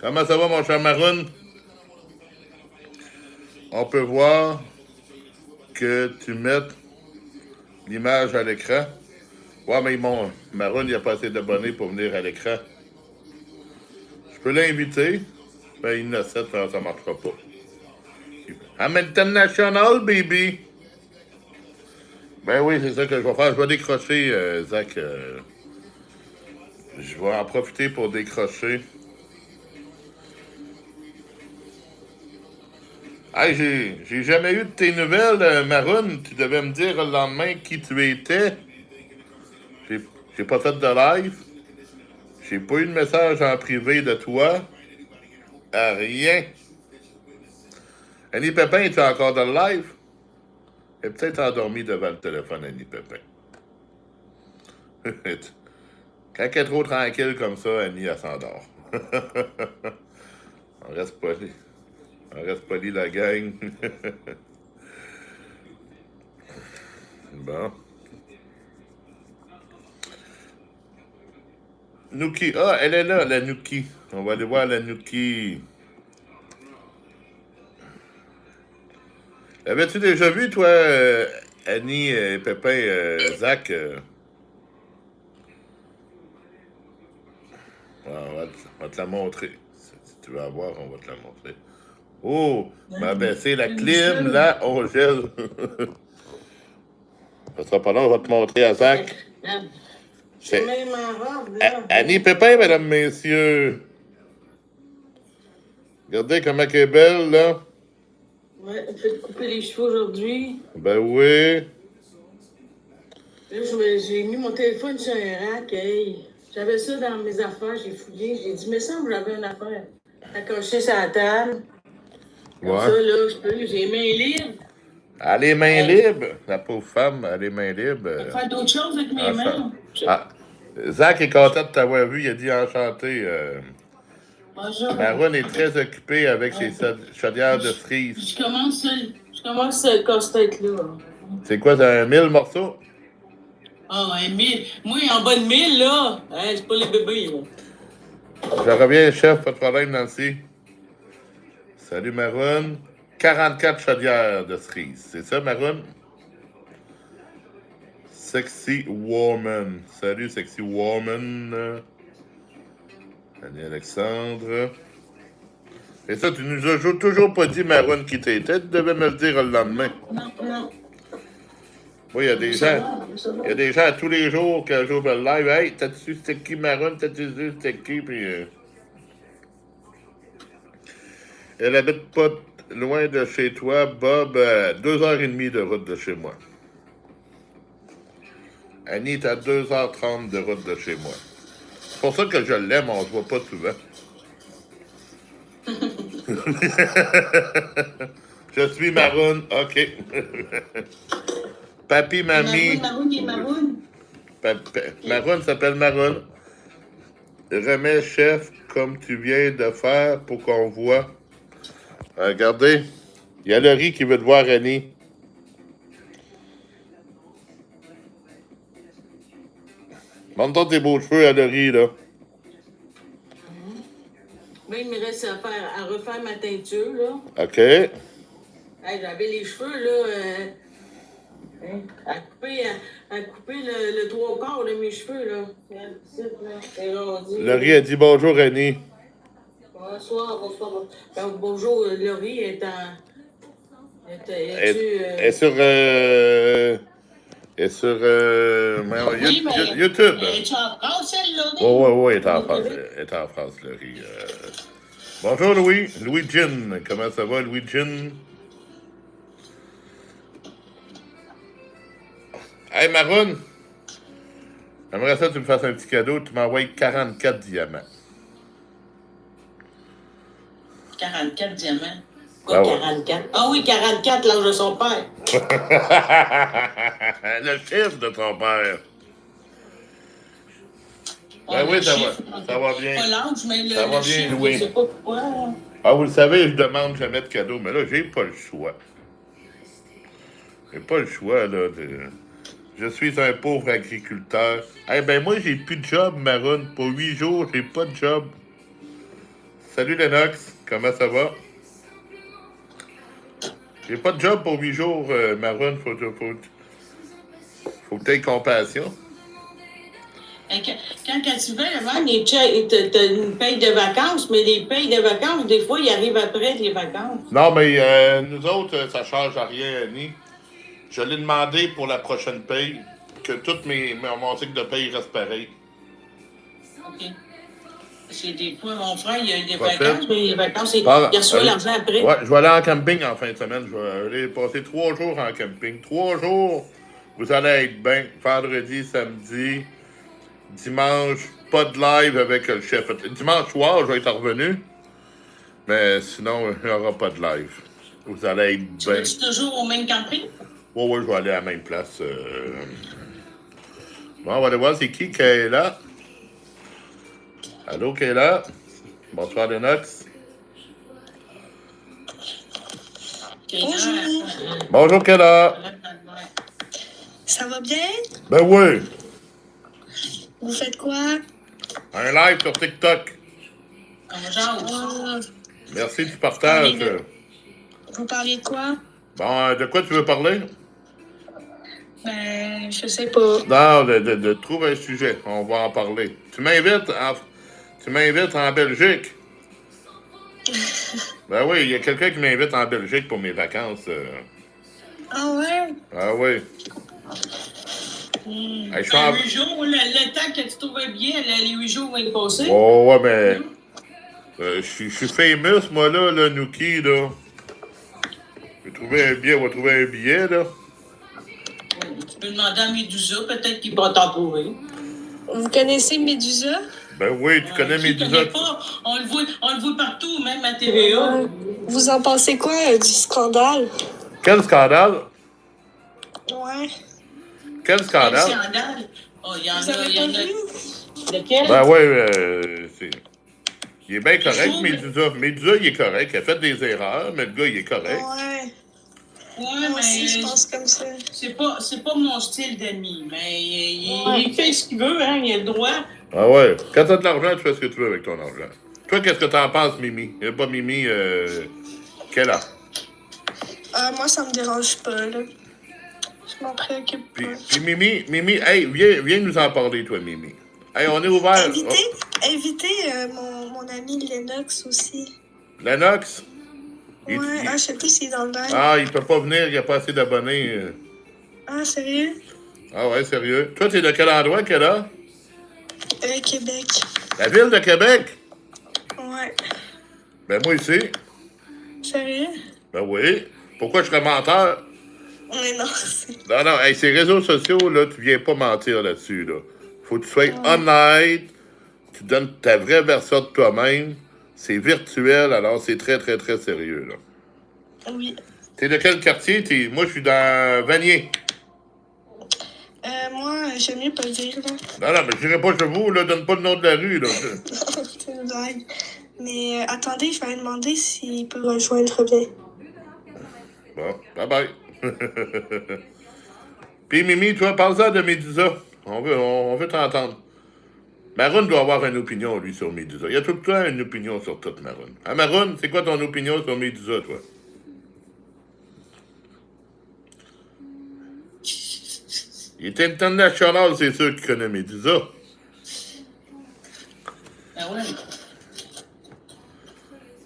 Comment ça va, mon cher Maroon? On peut voir que tu mettes l'image à l'écran. Ouais, mais Maroon, il n'y a pas assez d'abonnés pour venir à l'écran. Je peux l'inviter. Ben, il n'a 7, ça ne marchera pas. I'm international, baby! Ben oui, c'est ça que je vais faire. Je vais décrocher, Zach. Je vais en profiter pour décrocher. Hey, j'ai jamais eu de tes nouvelles, Maroon. Tu devais me dire le lendemain qui tu étais. J'ai pas fait de live. J'ai pas eu de message en privé de toi. Rien. Annie Pépin, es-tu encore dans le live? Elle est peut-être endormie devant le téléphone, Annie Pépin. Quand elle est trop tranquille comme ça, Annie, elle s'endort. On reste poli. On reste poli, la gang. Bon. Nuki. Ah, elle est là, la Nuki. On va aller voir la Nuki. Avais-tu déjà vu, toi, Annie, Pépin, Zach? On va te la montrer. Si tu veux la voir, on va te la montrer. Oh, m'a baissé la clim, là, on gèle. Ça sera pas long, on va te montrer à Zach. C'est même en robe, là. Annie Pépin, mesdames, messieurs. Regardez comment elle est belle, là. Ouais, elle fait couper les cheveux aujourd'hui. Ben oui. Là, j'ai mis mon téléphone sur un rack. Hey. J'avais ça dans mes affaires, j'ai fouillé. J'ai dit, mais ça, j'avais une affaire accrochée sur la table. Comme Ouais. ça, là, j'ai les mains libres. Elle a les mains libres. La pauvre femme, elle a les mains libres. Je vais faire d'autres choses avec mes Enchant- mains. Ah, Zach est content de t'avoir vu. Il a dit enchanté. Bonjour. Maroon est très occupé avec ses chaudières de cerise. Je commence ce casse-tête-là. C'est quoi, c'est un 1000 morceaux? Ah, un 1000. Moi, en bas de 1000, là, hein, c'est pas les bébés, là. Je reviens, chef, pas de problème, Nancy. Salut, Maroon. 44 chaudières de cerise. C'est ça, Maroon? Sexy Woman. Salut, Sexy Woman. Annie Alexandre. Et ça, tu nous as toujours pas dit, Maroon, qui t'étais. Tu devais me le dire le lendemain. Non. Oui, il y a des gens. Il y a des gens tous les jours qui j'ouvre le live. Hey, t'as-tu su c'était qui, Maroon? T'as-tu su c'était qui? Puis. Elle habite pas loin de chez toi, Bob. 2h30 de route de chez moi. Annie est à 2h30 de route de chez moi. C'est pour ça que je l'aime, on se voit pas souvent. Je suis Maroon, ok. Papi, mamie. Maroon. Maroon s'appelle Maroon. Remets, chef, comme tu viens de faire pour qu'on voit. Regardez, il y a Laurie qui veut te voir, Annie. Montre tes beaux cheveux à Laurie, là. Ben, il me reste à refaire ma teinture, là. OK. Hey, j'avais les cheveux, là, à couper le trois quarts de mes cheveux, là. Laurie a dit bonjour, Annie. Bonsoir. Ben, bonjour, Laurie est en... Elle est sur... Oui, mais- YouTube. Es-tu en France, elle, Laurie? Oui, elle est en France. Elle est en France, Laurie. Bonjour, Louis. Louis Jean. Comment ça va, Louis Jean? Hey, Maroon. J'aimerais ça que tu me fasses un petit cadeau. Tu m'envoies 44 diamants. 44 diamants. Ah ouais. 44? Ah oui, 44, l'âge de son père. Le chiffre de ton père. Ben Le oui, ça chiffre. va bien. Pas l'âge, mais le, Ça va le bien, chiffre, Louis. je sais pas pourquoi. Ah, vous le savez, je demande jamais de cadeau, mais là, j'ai pas le choix. J'ai pas le choix, là. Je suis un pauvre agriculteur. Eh ben, moi, j'ai plus de job, Maroon. Pour 8 jours, j'ai pas de job. Salut, Lennox. Comment ça va? J'ai pas de job pour 8 jours, Maroon. Faut que tu aies compassion. Et quand tu veux, t'as une paye de vacances, mais les payes de vacances, des fois, ils arrivent après les vacances. Non, mais nous autres, ça change à rien, Annie. Je l'ai demandé pour la prochaine paye que tout mon cycle de paye reste pareil. OK. Parce que des fois, mon frère, il a des Pas vacances, fait. mais les vacances, il Ah, reçoit l'argent après. Ouais, je vais aller en camping en fin de semaine. Je vais aller passer 3 jours en camping. 3 jours, vous allez être bien. Vendredi, samedi, dimanche, pas de live avec le chef. Dimanche soir, je vais être revenu. Mais sinon, il n'y aura pas de live. Vous allez être Tu bien. vas-tu toujours au même camping? Ouais, je vais aller à la même place. Bon, on va aller voir c'est qui est là. Allô, qui est là? Bonsoir, Lennox. Bonjour. Bonjour, qui est là? Ça va bien? Ben oui, Vous faites quoi? un live sur TikTok. Ah, Merci du partage. vous parliez de quoi? Bon, de quoi tu veux parler? Ben, je sais pas. Non, de trouver un sujet. On va en parler. Tu m'invites en Belgique. Ben oui, il y a quelqu'un qui m'invite en Belgique pour mes vacances. Ah ouais? Ah oui. Hey, je suis en... 8 jours, le temps que tu trouvais bien, les 8 jours vont être passés. Oh, ouais, mais... je suis famous, moi, là, Nuki, là. On va trouver un billet, là. Tu peux demander à Médusa, peut-être qu'il va t'en trouver. Vous connaissez Médusa? Ben oui, tu connais Qui Médusa. connaît pas? On le voit partout, même à TVA. Vous en pensez quoi du scandale? Quel scandale? Ouais. Quel Quel scandale? scandale? Oh, il y en Vous a, avez il y pas en a. vu? Lequel? Ben oui, c'est... Il est bien correct, trouve- Médusa. Médusa, il est correct. Il a fait des erreurs, mais le gars, il est correct. Ouais. Ouais, Moi aussi, je mais pense comme ça. c'est pas mon style d'ami. Mais Ouais. il fait ce qu'il veut, hein, il a le droit. Ah ouais. Quand t'as de l'argent, tu fais ce que tu veux avec ton argent. Toi, qu'est-ce que t'en penses, Mimi? Pas Mimi, quelle a? Moi, ça me dérange pas, là. Je m'en préoccupe pas. Puis Mimi, hey, viens nous en parler, toi, Mimi. Hey, on est ouvert. Invitez mon ami Lennox aussi. Lennox? Ouais, je sais plus s'il est dans le live. Ah, il peut pas venir, il a pas assez d'abonnés. Ah, sérieux? Ah ouais, sérieux. Toi, t'es de quel endroit, quelle a? Québec. La ville de Québec? Ouais. Ben moi ici. Sérieux? Ben oui. Pourquoi je serais menteur? Mais non, c'est... Non, hey, ces réseaux sociaux, là, tu viens pas mentir là-dessus, là. Faut que tu sois honnête, tu donnes ta vraie version de toi-même. C'est virtuel, alors c'est très, très, très sérieux, là. Oui. T'es de quel quartier? Moi, je suis dans Vanier. Moi, j'aime mieux pas le dire, là. Non, mais je dirais pas chez vous, là, donne pas le nom de la rue, là. C'est une blague. Mais attendez, je vais lui demander s'il peut rejoindre bien. Bon, bye-bye. Puis Mimi, toi, parle-en de Médusa. On veut t'entendre. Maroon doit avoir une opinion, lui, sur Médusa. Il y a tout le temps une opinion sur tout, Maroon. Ah, Maroon, c'est quoi ton opinion sur Médusa, toi? Il est international, c'est sûr qu'il connaît Médusa. Ah ouais.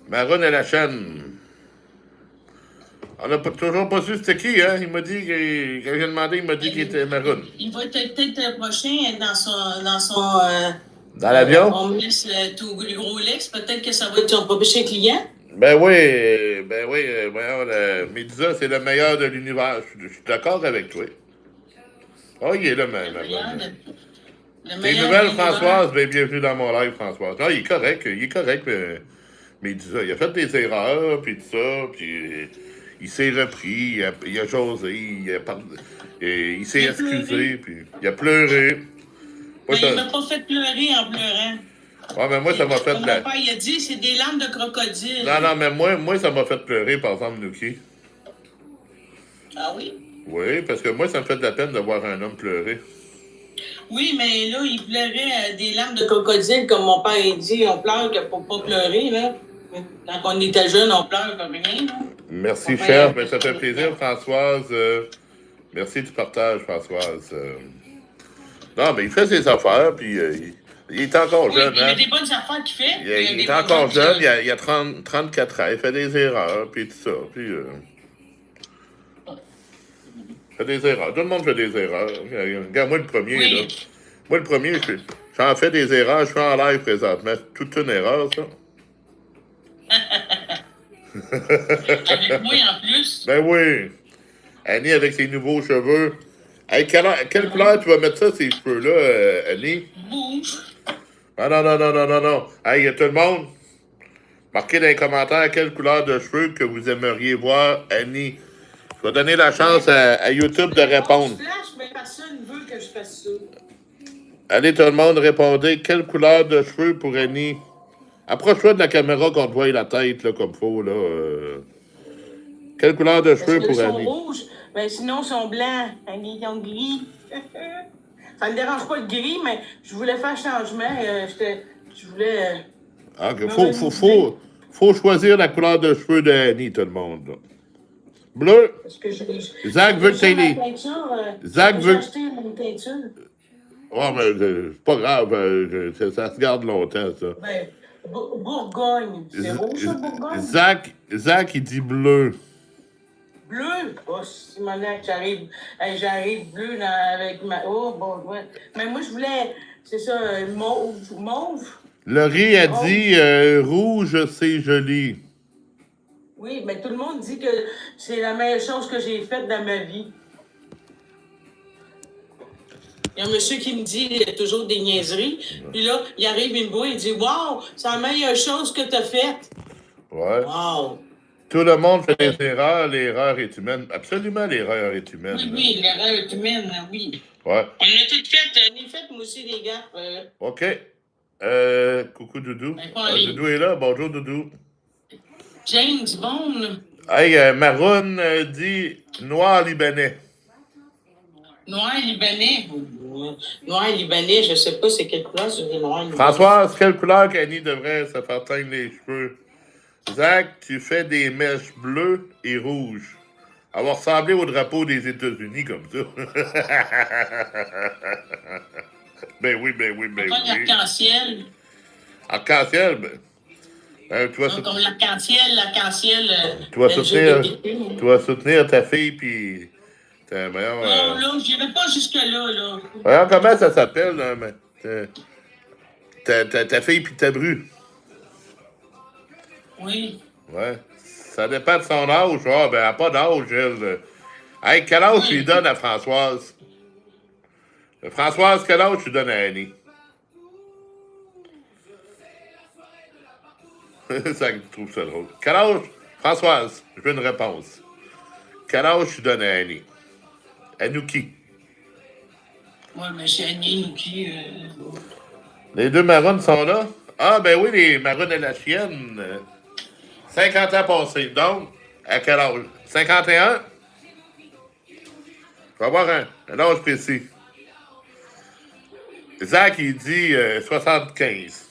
Maroon et la chaîne. On n'a toujours pas su c'était qui, hein? Il m'a dit, quand j'ai demandé, il m'a dit qu'il était Maroon. Il va être peut-être le prochain dans son Dans l'avion? on me laisse tout le gros Lex. Peut-être que ça va être son prochain client. Ben oui, voyons, Médusa, c'est le meilleur de l'univers. Je suis d'accord avec toi. Oh, il est là, Maroon. Tes nouvelles, Françoise, ben, bienvenue dans mon live, Françoise. Non, il est correct, Médusa. Il a fait des erreurs, puis tout ça, puis il s'est repris, il a josé, il s'est excusé, puis il a pleuré. Mais il m'a pas fait pleurer en pleurant. Ouais, mais moi, ça m'a fait... Comme mon père, il a dit, c'est des larmes de crocodile. Non, mais moi, ça m'a fait pleurer, par exemple, Nuki. Ah oui? Oui, parce que moi, ça me fait de la peine de voir un homme pleurer. Oui, mais là, il pleurait des larmes de crocodile, comme mon père a dit, on pleure pour pas pleurer, là. Quand on était jeune, on pleure comme rien, là. Merci, chef. Ben, ça fait plaisir, Françoise. Merci du partage, Françoise. Non, mais il fait ses affaires, puis il est encore jeune. Il y a hein? des bonnes affaires qu'il fait. Il est encore jeune, il a 34 ans, il fait des erreurs, puis tout ça. Puis, il fait des erreurs. Tout le monde fait des erreurs. Regarde, moi le premier, Oui. là. Moi le premier, j'en fais des erreurs, je suis en live présentement. C'est toute une erreur, ça. Avec moi en plus. Ben oui. Annie avec ses nouveaux cheveux. Hey, quelle couleur tu vas mettre ça, ces cheveux-là, Annie? Rouge. Ah non. Hey, tout le monde, marquez dans les commentaires quelle couleur de cheveux que vous aimeriez voir, Annie. Je vais donner la chance à YouTube de répondre. Flash, mais personne ne veut que je fasse ça. Allez, tout le monde, répondez. Quelle couleur de cheveux pour Annie? Approche-toi de la caméra qu'on te voie la tête, là, comme faut, là. Quelle couleur de cheveux pour Annie? Ils sont rouges, ben sinon ils sont blancs. Ils sont gris. Ça ne me dérange pas le gris, mais je voulais faire changement. Je voulais... Ah, faut choisir la couleur de cheveux d'Annie, tout le monde, là. Bleu. Parce que Zach veut que t'aies les... Zach veut... J'ai acheté une teinture. Oh, mais c'est pas grave, ça se garde longtemps, ça. Ben, Bourgogne. C'est rouge, ça, Bourgogne? Zach, il dit bleu. Bleu? Oh, Simonac, j'arrive bleu avec ma... Oh, bon, ouais. Mais moi, je voulais, c'est ça, mauve. Laurie a dit rouge, c'est joli. Oui, mais tout le monde dit que c'est la meilleure chose que j'ai faite dans ma vie. Il y a un monsieur qui me dit, il y a toujours des niaiseries. Puis là, il arrive, il me voit, il dit « Wow, c'est la meilleure chose que tu as faite. » Ouais. Wow! Tout le monde fait des erreurs, l'erreur est humaine. Absolument, l'erreur est humaine. Oui, l'erreur est humaine, oui. Ouais. On a tout fait, on a fait, moi aussi, les gars. OK. Coucou Doudou. Ben, pas en ligne. Doudou est là. Bonjour Doudou. James Bond. Hey, Maroon dit noir libanais. Noir libanais. Noir libanais, je sais pas c'est quelle couleur, c'est noir libanais. Françoise, quelle couleur qu'Annie devrait se faire teindre les cheveux? Zach, tu fais des mèches bleues et rouges. Avoir ressemblé au drapeau des États-Unis comme ça. Ben oui. Comme l'arc-en-ciel. Arc-en-ciel, tu vas Comme l'arc-en-ciel. Tu vas soutenir ta fille, puis... Non, là, j'irai pas jusque-là, là. Voyons comment ça s'appelle, là, ta fille puis ta bru. Oui. Ouais. Ça dépend de son âge. Ah, ben, elle n'a pas d'âge, elle. Hey, quel âge tu lui donnes à Françoise? Françoise, quel âge tu donnes à Annie? Ça, tu trouves ça drôle. Quel âge? Françoise, je veux une réponse. Quel âge tu donnes à Annie? Anouki. Ouais, mais c'est Annie, Les deux marronnes sont là? Ah, ben oui, les marronnes et la chienne. 50 ans passés. Donc, à quel âge? 51? Je vais avoir un âge précis. Zach, il dit 75.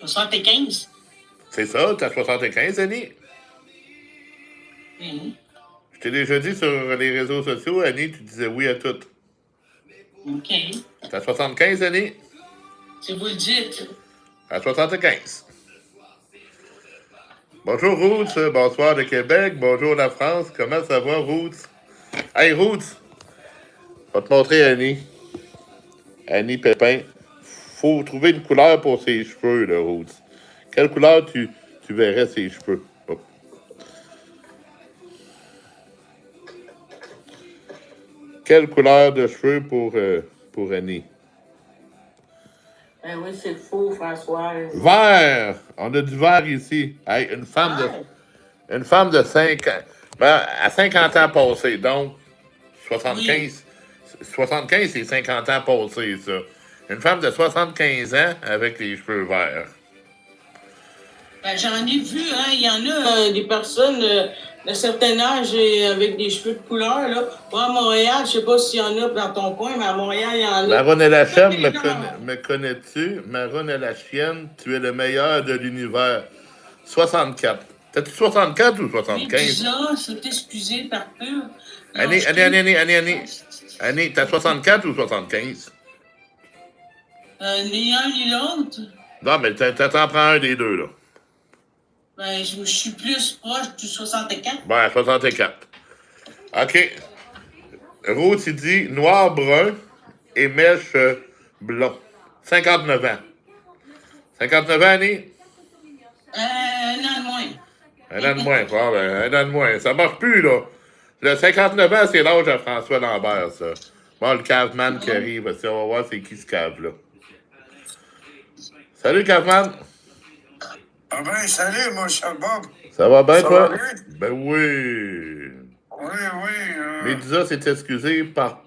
75? C'est ça, t'as 75, Annie? Mhm. Je t'ai déjà dit sur les réseaux sociaux, Annie, tu disais oui à tout. OK. T'as 75, Annie? Si vous le dites. À 75. Bonjour, Roots. Bonsoir de Québec. Bonjour, la France. Comment ça va, Roots? Hey, Roots. Je vais te montrer Annie. Annie Pépin. Faut trouver une couleur pour ses cheveux, là, Roots. Quelle couleur tu verrais ses cheveux? Oh. Quelle couleur de cheveux pour Annie? Ben oui, c'est faux, François. Vert! On a du vert ici. Hey, une femme de 5 ans. Ben, à 50 ans passés, donc 75. Oui. 75, c'est 50 ans passés, ça. Une femme de 75 ans avec les cheveux verts. Ben, j'en ai vu, hein. Il y en a des personnes d'un certain âge et avec des cheveux de couleur, là. Moi, à Montréal, je sais pas s'il y en a dans ton coin, mais à Montréal, il y en a. Maroon et la chienne, me connais-tu? Maroon et la chienne, tu es le meilleur de l'univers. 64. T'as-tu 64 ou 75? C'est excusé par peu. Annie, t'as 64 ou 75? Ni un ni l'autre. Non, mais t'en prends un des deux, là. Ben, je suis plus proche du 64. Ben, 64. OK. Rose, il dit noir-brun et mèche blond. 59 ans. 59 ans, Annie? Un an de moins. Un an de moins. Ah, ben, un an de moins. Ça marche plus, là. Le 59 ans, c'est l'âge de François Lambert, ça. Bon, le caveman qui arrive. On va voir c'est qui ce cave-là. Salut, caveman. Ah ben, salut, mon cher Bob. Ça va bien, Ça toi? va bien? Ben oui. Oui. Médusa s'est excusé par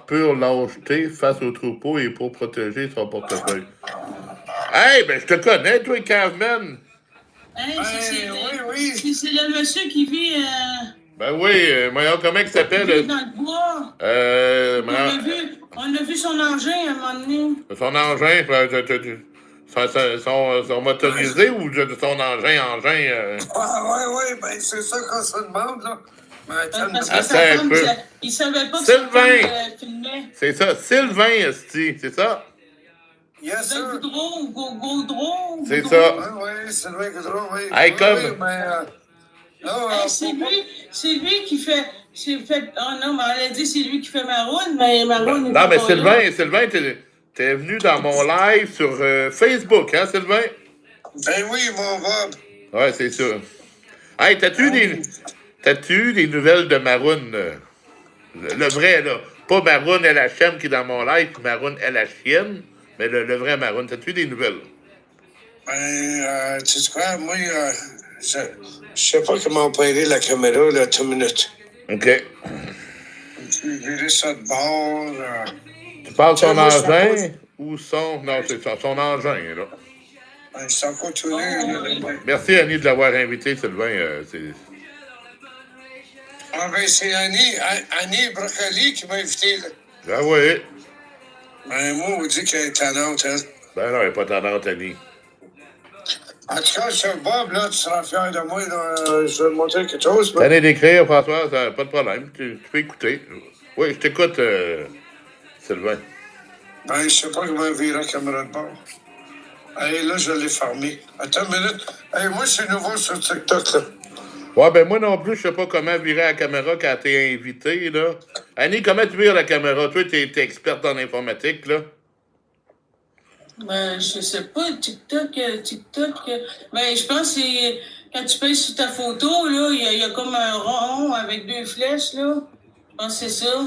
pure lâcheté face au troupeau et pour protéger son portefeuille. Hey, ben je te connais, toi, caveman. Hey, Oui. c'est le monsieur qui vit. Ben oui, voyons, comment il s'appelle? Qui vit dans le bois. On a vu son engin à un moment donné. Son engin, son motorisé ou son engin? Oui, ben c'est ça qu'on se demande, là. Parce que Attends sa un femme, peu. il savait pas que Sylvain! sa femme filmait. C'est ça, Sylvain, esti, c'est ça? Yes, sir. Gaudreau. C'est ça. Oui, Sylvain Gaudreau, oui. Hey, comme... Oui, mais, là, c'est lui qui fait... Oh non, mais elle a dit c'est lui qui fait Maroon, mais Maroon... Non, mais Sylvain, t'es venu dans mon live sur Facebook, hein, Sylvain? Ben oui, mon Bob. Ouais, c'est sûr. Hey, t'as-tu eu des nouvelles de Maroon? Le vrai, là. Pas Maroon et la chienne qui est dans mon live, puis Maroon et la chienne, mais le vrai Maroon. T'as-tu eu des nouvelles? Ben, tu sais quoi, moi, je sais pas comment opérer la caméra, là, 2 minutes. OK. Tu virer ça de bord, Tu parles son moi, je engin ou son... Non, c'est ça, son engin, là. Ben, c'est encore tout nu, là. Merci, Annie, de l'avoir invité, Sylvain. Ah, ben, c'est Annie Brocoli qui m'a invité, là. Ah oui. Ben, moi, on dit qu'elle est talente, elle. Ben non, elle n'est pas tendante, Annie. En tout cas, sur Bob, là, tu seras fier de moi, là. Je vais te montrer quelque chose, T'as allé d'écrire, François, ça, pas de problème. Tu peux écouter. Oui, je t'écoute, Sylvain. Ben, je sais pas comment virer la caméra de bord. Hey, là, je l'ai fermé. Attends une minute. Hey, moi, c'est nouveau sur TikTok, là. Ouais, ben moi non plus, je sais pas comment virer la caméra quand t'es invité, là. Annie, comment tu vires la caméra? Toi, t'es experte en informatique, là. Ben, je sais pas, TikTok. Ben, je pense que c'est quand tu pèses sur ta photo, là, il y a comme un rond avec 2 flèches, là. Je pense que c'est ça.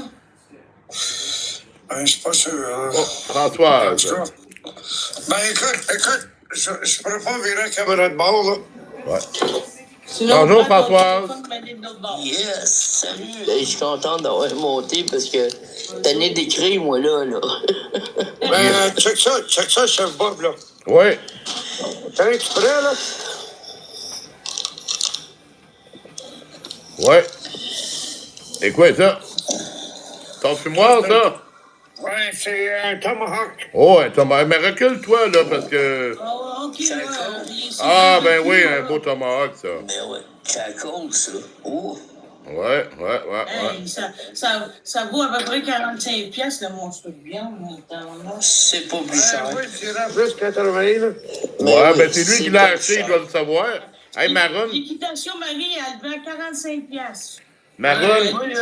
Ben, je suis pas sûr. Hein. Oh, Françoise. En tout cas. Ben, écoute, je pourrais pas virer la caméra de bord, là. Ouais. Sinon, Bonjour, prends ton Françoise. téléphone, mets-le de l'autre bord. Yes, salut. Hey, je suis content d'avoir monté parce que t'as d'écrire, moi, là. Ben, check ça, chef Bob, là. Ouais. T'es prêt, là? Ouais. Et quoi, ça? Ton fumoir, ça? Ouais, c'est un tomahawk. Oh, un tomahawk. Mais recule-toi, là, parce que... Oh, ok, Ça ouais. compte. Ah, ben oui, un beau tomahawk, ça. Ben ouais, ça compte, ça. Oh. Ouais. Hey, ça vaut à peu près 45 piastres, le monstre de viande. C'est pas plus cher. Oui, c'est en plus 80, là. Ouais, oui, ben c'est lui qui c'est l'a pas acheté, cher. il doit le savoir. Hey, Maroon, L'équitation Marie, elle vend 45 piastres. Maroon, Oui,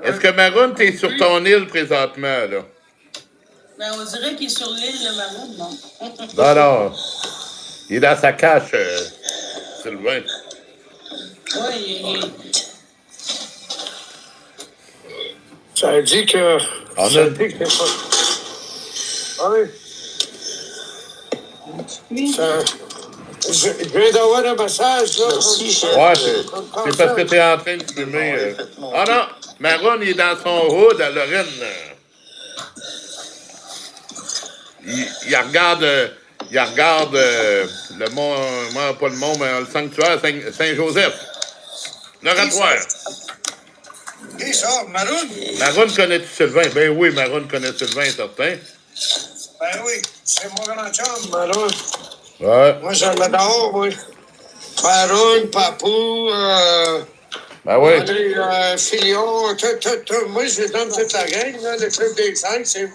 est-ce que Maroon, t'es sur ton île présentement, là? Ben, on dirait qu'il est sur l'île de Maroon, non? Non, non. Il est dans sa cache, Sylvain. Oui, ça dit que... On ça a- dit que c'est pas... Ah oui. Ça... Je viens d'avoir un message, là. Merci, chef. Ouais, c'est parce que t'es en train de fumer. Ah non, Maroon, il est dans son hood à Lorraine. Il regarde le mont, pas le mont, mais le sanctuaire Saint-Joseph. L'oratoire. Qui ça, Maroon? Maroon connais-tu Sylvain? Ben oui, Maroon connaît Sylvain, certain. Ben oui, c'est mon grand chum, Maroon. Ouais. Moi, je l'adore, oui. Maroon, Papou, Ben oui. André Filion, tout. Moi, je donne toute la gang, là, le club des 5, c'est...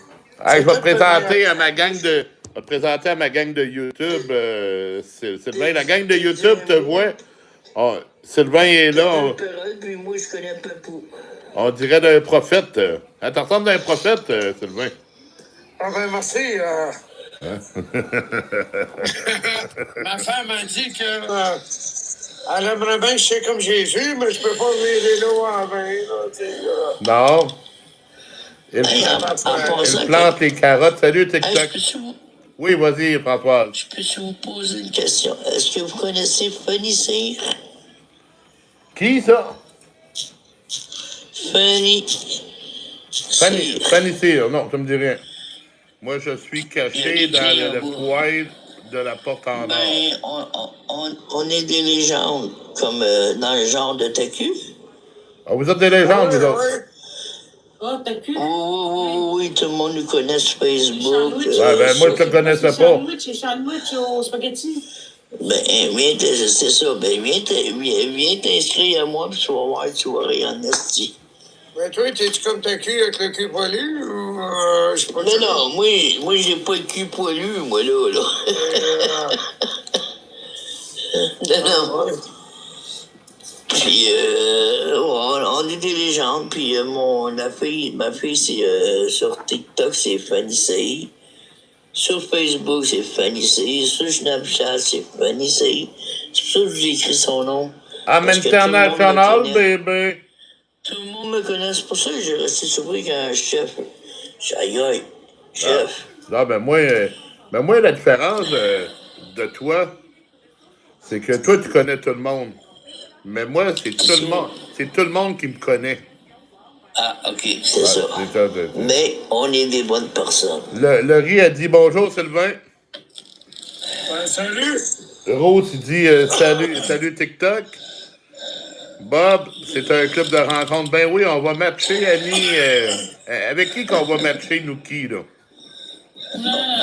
Hey, je vais te présenter à ma gang de YouTube. Sylvain, la gang de YouTube te voit. Oh, Sylvain est là. Puis moi, je connais Papou. On dirait d'un prophète. Tu ressembles d'un prophète, Sylvain. Ah ben, merci. Ma femme a dit que... elle aimerait bien que je sois comme Jésus, mais je peux pas virer l'eau en vin, là, tu sais, Non. Il Hey, en passant, plante les carottes. Salut, Hey, TikTok. Oui, vas-y, François. je peux vous poser une question? Est-ce que vous connaissez Funny Cyr? Qui, ça? Funny Cyr. Non, ça me dit rien. Moi, je suis caché dans le poêle de la porte en or. Ben, on est des légendes, comme dans le genre de TQ. Ah, vous êtes des légendes, vous autres. Oh, t'as cul? Oui, tout le monde nous connaît sur Facebook. Ouais, ben, moi, je te connaissais pas. C'est sandwich au spaghetti. Ben, c'est ça. Ben, viens t'inscrire à moi, puis tu vas voir, tu vas rire en esti. Mais toi, t'es-tu comme ta cul avec le cul poilu, ou... je sais pas... Non, moi, j'ai pas le cul poilu, moi, là. Non. Puis, on est des légendes. Puis, ma fille, c'est sur TikTok, c'est Fanny Cyr. Sur Facebook, c'est Fanny Cyr. Sur Snapchat, c'est Fanny Cyr. C'est pour ça que je vous ai écrit son nom. International, bébé. Tout le monde me connaît. C'est pour ça que j'ai resté surpris quand un chef. Aïe, chef. Non, ben moi, la différence de toi, C'est que toi, tu connais tout le monde. Mais moi, c'est tout le monde. C'est tout le monde qui me connaît. Ah, ok, c'est Ouais, ça. c'est ça. Mais on est des bonnes personnes. Le riz a dit bonjour, Sylvain. Ben, salut! Rose, il dit salut TikTok. Bob, c'est un club de rencontre. Ben oui, on va matcher, Annie. Avec qui qu'on va matcher, nous qui, là?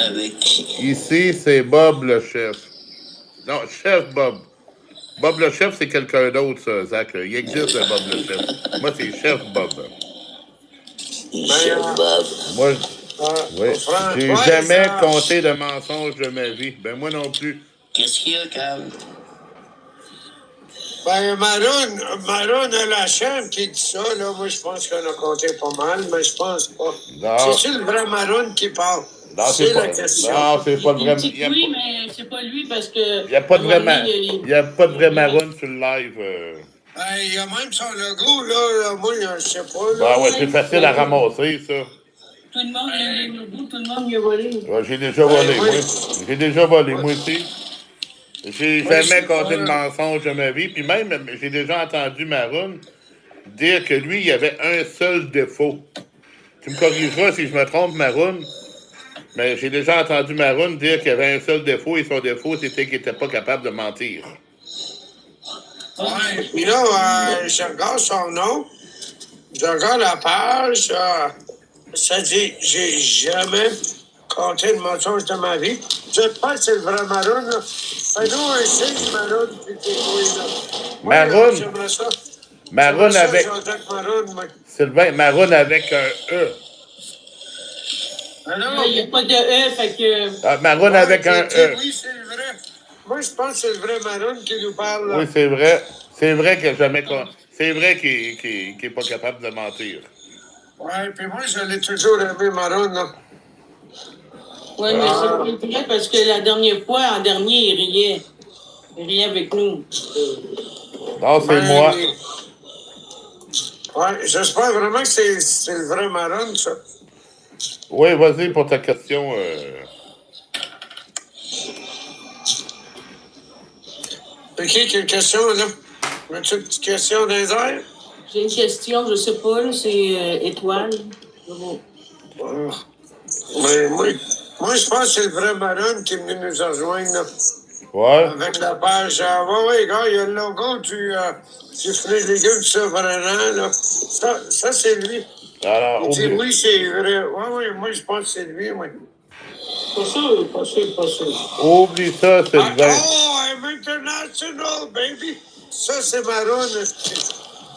Avec qui? Ici, c'est Bob le chef. Non, chef Bob. Bob le chef, c'est quelqu'un d'autre, ça, Zach. Il existe un Bob le chef. Moi, c'est chef Bob. Chef Bob. Moi, oui. J'ai Ouais, jamais ça. compté de mensonges de ma vie. Ben moi non plus. Qu'est-ce qu'il y a, Cam? Ben, Maroon a la chaîne qui dit ça, là. Moi, je pense qu'on a compté pas mal, mais je pense pas. Non. C'est-tu le vrai Maroon qui parle? Non, C'est pas, la question. non, c'est pas le vrai. Il dit que oui, mais c'est pas lui parce que. Il n'y a pas de vrai, il il y a pas de vrai Maroon sur le live. Ben, il y a même son logo, là. Moi, je sais pas, là. Ben ouais, c'est facile à ramasser, ça. Tout le monde, les logos, tout le monde y a volé. Ouais, j'ai déjà volé, oui. moi. J'ai déjà volé, moi aussi. J'ai jamais c'est compté pas- de mensonge de ma vie. Puis même, j'ai déjà entendu Maroon dire que lui, il avait un seul défaut. Tu me corrigeras si je me trompe, Maroon. Mais j'ai déjà entendu Maroon dire qu'il avait un seul défaut et son défaut, c'était qu'il n'était pas capable de mentir. Ouais, puis là, je regarde son nom, je regarde la page, ça dit « J'ai jamais compté de mensonge de ma vie ». Je pense que c'est le vrai Maroon, là. Fais-nous un signe, Maroon, puis t'es oui, là. Moi, Maroon. j'aimerais ça. Maroon J'aimerais ça, avec. Jean-Jacques Maroon, moi. Sylvain, Maroon avec un E. Ah non, Il n'y a pas de E, fait que. Ah, Maroon ouais, avec un E. Oui, c'est vrai. Moi, je pense que c'est le vrai Maroon qui nous parle, là. Oui, c'est vrai. C'est vrai qu'il n'a jamais. C'est vrai qu'il n'est pas capable de mentir. Ouais, puis moi, je l'ai toujours aimé, Maroon, là. Oui, mais c'est pas vrai parce que la dernière fois, en dernier, il riait. Il riait avec nous. Non, c'est Ben, moi. Ouais, j'espère vraiment que c'est le vrai Maroon, ça. Oui, vas-y pour ta question. OK, qui a une question, là? As-tu une petite question dans les airs? J'ai une question, je sais pas, là, c'est Étoile. Mais moi, je pense que c'est le vrai Maroon qui est venu nous rejoindre, là. Ouais. Avec la page. Ouais, gars, il y a le logo du fruits et légumes, ça, vraiment, là. Ça c'est lui. Alors, Il dit oublie. oui, c'est vrai. Oui, moi, je pense que c'est lui, oui. Pas sûr, pas sûr, pas sûr. Oublie ça, Sylvain. Oh, I'm international, baby! Ça, c'est Maroon.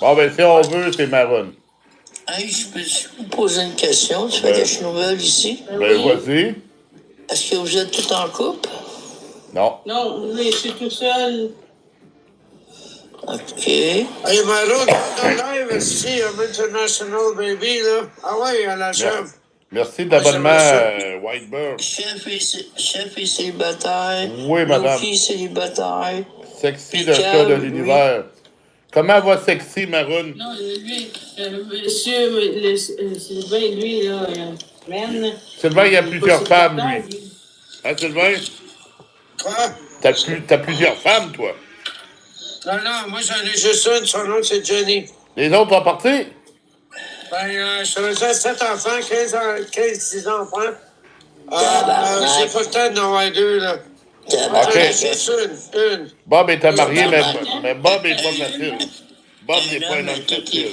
Bon, ben, si on veut, c'est Maroon. Hey, je peux vous poser une question? Tu fais des nouvelles ici? Ben, Oui. vas-y. Est-ce que vous êtes tous en couple? Non. Non, lui, je suis tout seul. OK. Hey, Maroon, dans live, ici, I'm international, baby, là. Ah ouais, à la chambre. Merci de l'abonnement, Whitebird. Chef est célibataire. Oui, madame. Loki célibataire. Sexy de chat de l'univers. Comment va Sexy, Maroon? Non, lui, monsieur, Sylvain, lui, là, man. Sylvain, il y a plusieurs pas femmes, célibataire, lui. Hein, Sylvain? Quoi? T'as plusieurs femmes, toi. Non, moi, j'en ai juste une. Son nom, c'est Jenny. Les autres sont partis? Ben, je faisais 7 enfants, 15-6 enfants. J'ai pas le temps d'en avoir deux, là. J'en ai juste une. Bob est marié, mais Bob est pas facile. Bob n'est pas un homme facile.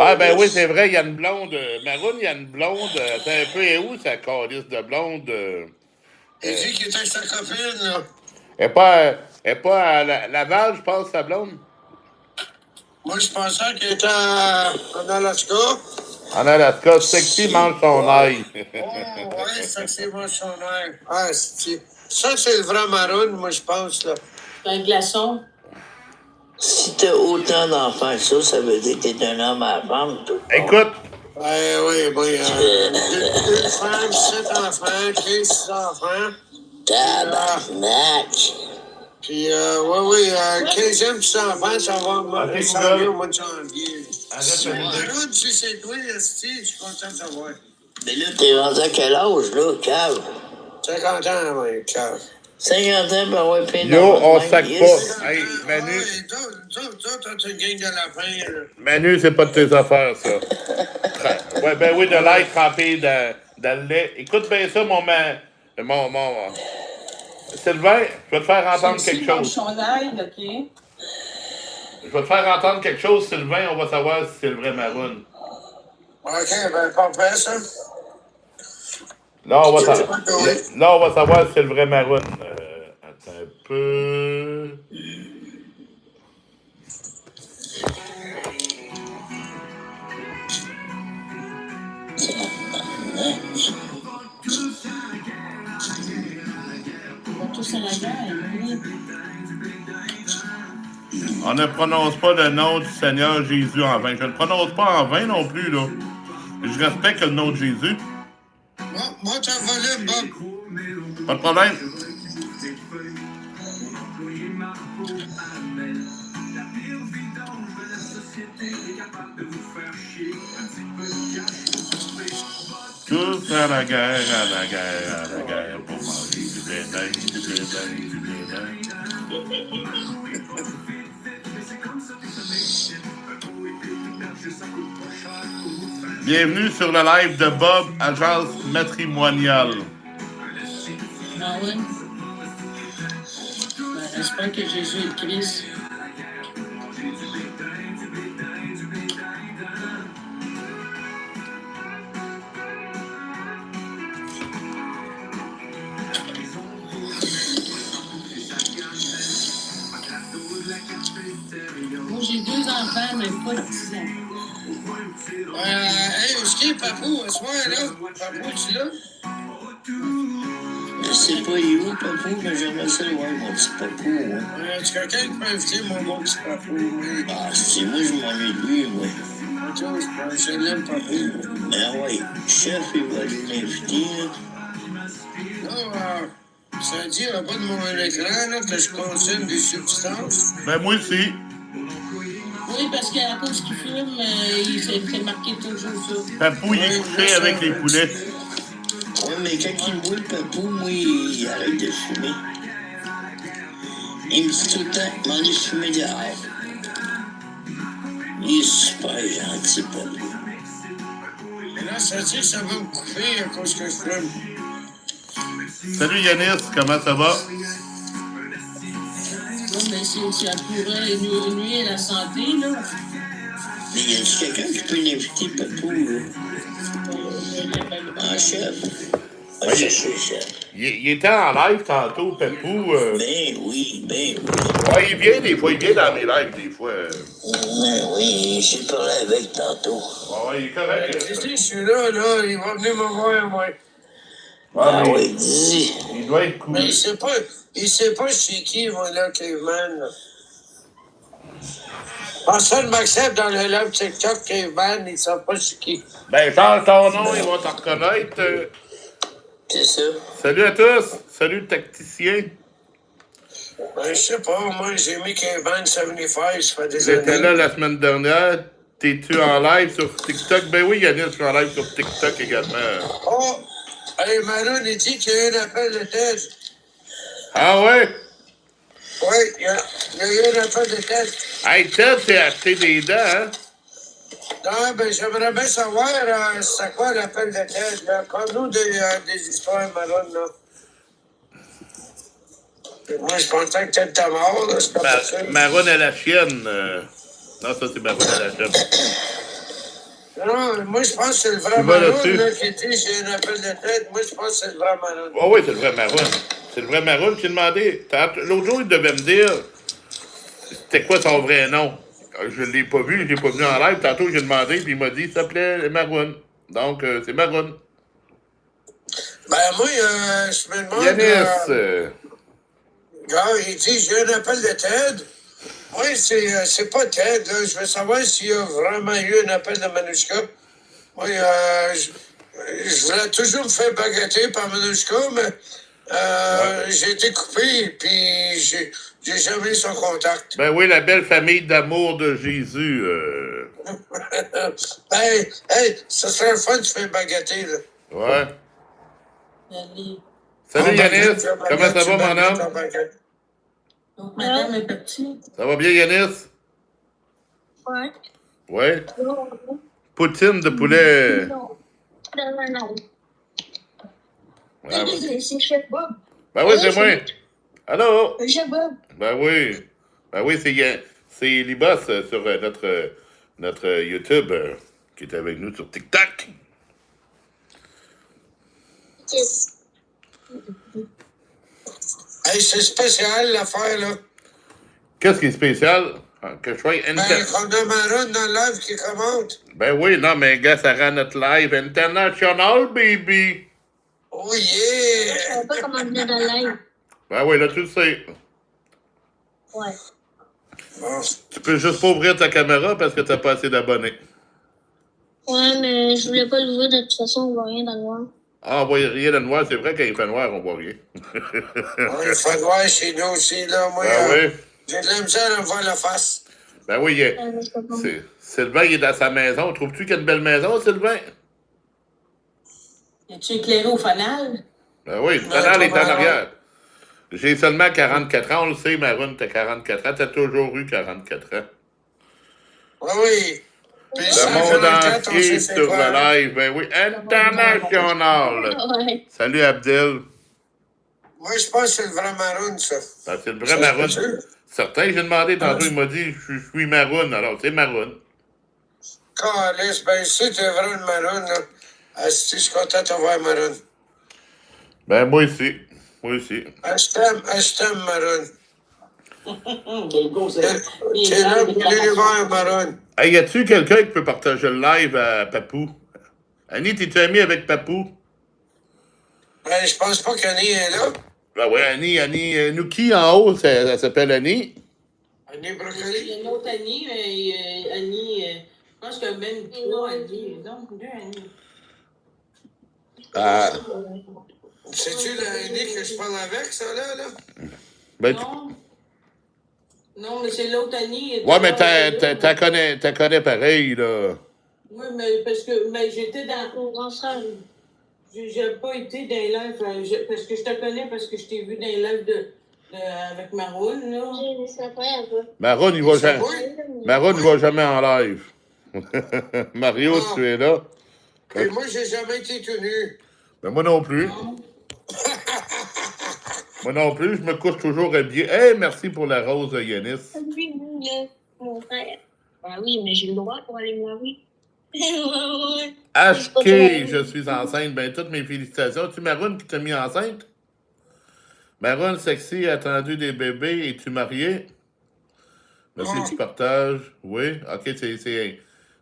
Ah, ben oui, c'est vrai, il y a une blonde. Maroon, il y a une blonde. Attends un peu, et où sa calice de blonde? Il dit qu'il était avec sa copine, là. Elle est pas à Laval, je pense, sa blonde? Moi, je pensais qu'il était en Alaska. En Alaska, Sexy mange son ail. Oh, ouais, Sexy mange son air. Ah, ça, c'est le vrai Maroon, moi, je pense, là. C'est un glaçon. Si t'as autant d'enfants que ça veut dire que t'es un homme à la femme, tout. Écoute, Oui, deux femmes, 7 enfants, 15 enfants. Tabarnak! Puis, 15e petit enfant, ça va me ressembler au mois de janvier. Maroon, si c'est toi, Esti, je suis content de savoir. Mais là, t'es rendu à quel âge, là, Cave? 50 ans, oui, Cave. 50 ans, ben ouais, plein Yo, on d'argent, sac yes. pas. Hey, Manu. T'as une gang de lapins, là. Manu, c'est pas de tes affaires, ça. Ouais, ben oui, de l'ail trempé dans le lait. Écoute bien ça, mon Sylvain, je vais te faire entendre quelque chose. Son aide, OK? Je vais te faire entendre quelque chose, Sylvain, on va savoir si c'est le vrai Maroon. OK, ben, parfait, ça. Là, on va savoir si c'est le vrai Maroon. Attends un peu. On va tous à la guerre, oui. On ne prononce pas le nom du Seigneur Jésus en vain. Je ne le prononce pas en vain non plus, là. Je respecte le nom de Jésus. Moi, t'as volé, Bob. Pas de problème. Tous à la guerre, à la guerre, à la guerre, pour manger du blé d'Inde, du blé d'Inde, du blé d'Inde. Bienvenue sur le live de Bob, agence matrimoniale. Ah ouais? Ben, j'espère que Jésus est le Christ. Moi, j'ai 2 enfants, mais pas de 10 ans. Hey, où est-ce qu'il est, Papou, ce soir, là? Papou, tu là? Je sais pas, il est où, Papou, mais j'aimerais ça le voir, mon petit Papou, moi. Tu quelqu'un qui peut inviter mon petit Papou, oui. Ah, c'est moi, je m'ennuie de lui, moi. Toi, je l'aime, Papou. Ben ouais, chef, il va l'inviter, là. Là, ça dit en bas de mon écran, là, que je consomme des substances. Ben moi aussi. Oui, parce qu'à cause qu'il fume, il s'est marqué toujours ça. Papou, il est couché avec les poulets. Ouais, mais quand il boit le Papou, moi, il arrête de fumer. Il me dit tout le temps, m'en est fumé dehors. Il est super gentil, Papou. Et là, ça dit que ça va me couper à cause que je fume. Salut Yanis, comment ça va? Non, mais ça pourrait nuire à la santé, là. Mais y a-tu quelqu'un qui peut l'inviter, Papou, là? En chef? Ah, je suis chef. Il était en live tantôt, Papou. Ben oui, ben oui. Ouais, il vient des fois, il vient dans mes lives des fois. Oui, j'ai parlé avec tantôt. Ouais, il est correct. Je dis, je suis là, il va venir me voir, moi. Ah oui, dis-y. Il doit être cool. Mais il sait pas c'est qui, moi, là, Caveman, là. Personne m'accepte dans le live TikTok, Caveman, ils savent pas c'est qui. Ben, change ton nom, ils vont te reconnaître. C'est ça. Salut à tous. Salut le tacticien. Ben, je sais pas, moi, j'ai mis Caveman 75, ça fait des J'étais là années. la semaine dernière. T'es-tu en live sur TikTok? Ben oui, Yannis, je suis en live sur TikTok également. Oh! Hey, Manon, il dit qu'il y a eu un appel de Ted. Ah ouais? Oui, il y a eu un appel de Ted. Hey, Ted s'est acheté des dents, hein? Non, ben, j'aimerais bien savoir, c'est quoi l'appel de Ted, là? Parle-nous des histoires, Manon, là. Moi, je pensais que Ted était mort, là, c'est pas possible. Maroon à la chienne. Non, ça, c'est Maroon à la chienne. Non, moi, je pense que c'est le vrai Tu vas Manon, là-dessus? là, qui dit j'ai un appel de Ted. Moi, je pense que c'est le vrai Manon. Oh oui, c'est le vrai Maroon. C'est le vrai Maroon. J'ai demandé. L'autre jour, il devait me dire c'était quoi son vrai nom. Je ne l'ai pas vu, je l'ai pas vu en live. Tantôt, j'ai demandé, puis il m'a dit ça s'appelait Maroon. Donc, c'est Maroon. Ben, moi, je me demande... Yanis. Gars, il dit j'ai un appel de Ted. Oui, c'est pas Ted, là. Je veux savoir s'il y a vraiment eu un appel de Manushka. Moi, je voulais toujours me faire baguetter par Manushka, mais j'ai été coupé, puis j'ai jamais eu son contact. Ben oui, la belle famille d'amour de Jésus. Hey, ça serait le fun de se faire baguetter, là. Ouais. Allez. Salut ben, Yanis, tu vas comment ça tu va vas mon mettre homme? ton paquet. Donc, madame est partie. Ça va bien Yanis? Ouais. Ouais. Poutine de poulet. Non. Ah, ben. C'est Chef Bob. Ben oui, c'est moi. Allô? Chef Bob. Ben oui. Ben oui, c'est Libas sur notre YouTube qui est avec nous sur TikTok. Yes. Hey, c'est spécial l'affaire, là. Qu'est-ce qui est spécial? Ah, que je sois Ben, qu'on a Maroon dans le live qui commente. Ben oui, non, mais gars, ça rend notre live international, baby. Oh Je yeah! savais pas comment venir dans le live. Ben oui, là, tu le sais. Ouais. Bon. Tu peux juste pas ouvrir ta caméra parce que t'as pas assez d'abonnés. Ouais, mais je voulais pas l'ouvrir de toute façon, on voit rien dans le noir. Ah, on voit rien de noir. C'est vrai, quand il fait noir, on voit rien. Ouais, il faut voir chez nous aussi, là. Moi, Ben oui. j'ai de la misère à me voir la face. Ben oui, Je peux pas. Sylvain, il est dans sa maison. Trouves-tu qu'il y a une belle maison, Sylvain? Es-tu éclairé au fanal? Ben oui, le canal est en arrière. J'ai seulement 44 ans, on le sait, Maroon, t'as 44 ans. T'as toujours eu 44 ans. Oui, oui. Puis Le 144, monde on entier sait c'est sur quoi. le live. Ben oui, international. Ouais. Salut, Abdel. Moi, je pense que c'est le vrai Maroon, ça. Ben, c'est le vrai Maroon. Ça se peut-tu? Certain, j'ai demandé tantôt, il m'a dit, je suis Maroon. Alors, c'est Maroon. Calice, ben, si t'es vrai le Maroon, là. Asti, je suis content de te voir, Maroon. Ben, moi aussi. Moi aussi. Je t'aime, Maroon. Les gros, c'est... T'es là pour l'univers, Maroon. Hey, y a-tu quelqu'un qui peut partager le live à Papou? Annie, t'es-tu amie avec Papou? Ben, je pense pas qu'Annie est là. Ben ouais, Annie, nous qui en haut, elle s'appelle Annie? Annie Il y Brocoli. a une autre Annie, mais Annie, je pense qu'il y a même trois Annie. Donc, deux Annie. Ah, C'est-tu la Annie que je parle avec, ça, là? ben, Non. Non, mais c'est l'autre Annie. ouais, mais t'as connais pareil, là. Oui, mais parce que j'étais dans... Mon grand frère. J'ai pas été dans les lives, parce que je te connais, parce que je t'ai vu dans les lives avec Maroon, là. C'est incroyable. Maroon, il va C'est jamais. moi? Maroon, il va jamais en live. Mario, Ah. tu es là. Et moi, j'ai jamais été tout nu. Ben, moi non plus. Moi non plus, je me couche toujours habillé. Hey, merci pour la rose, Yanis. Salut, mon frère. Ah oui, mais j'ai le droit pour aller me laver. Ouais. HK, je suis enceinte. Ben, toutes mes félicitations. Tu Maroon qui t'a mis enceinte? Maroon, sexy, attendu des bébés. Es-tu marié? Merci Non. du partage. Oui? OK,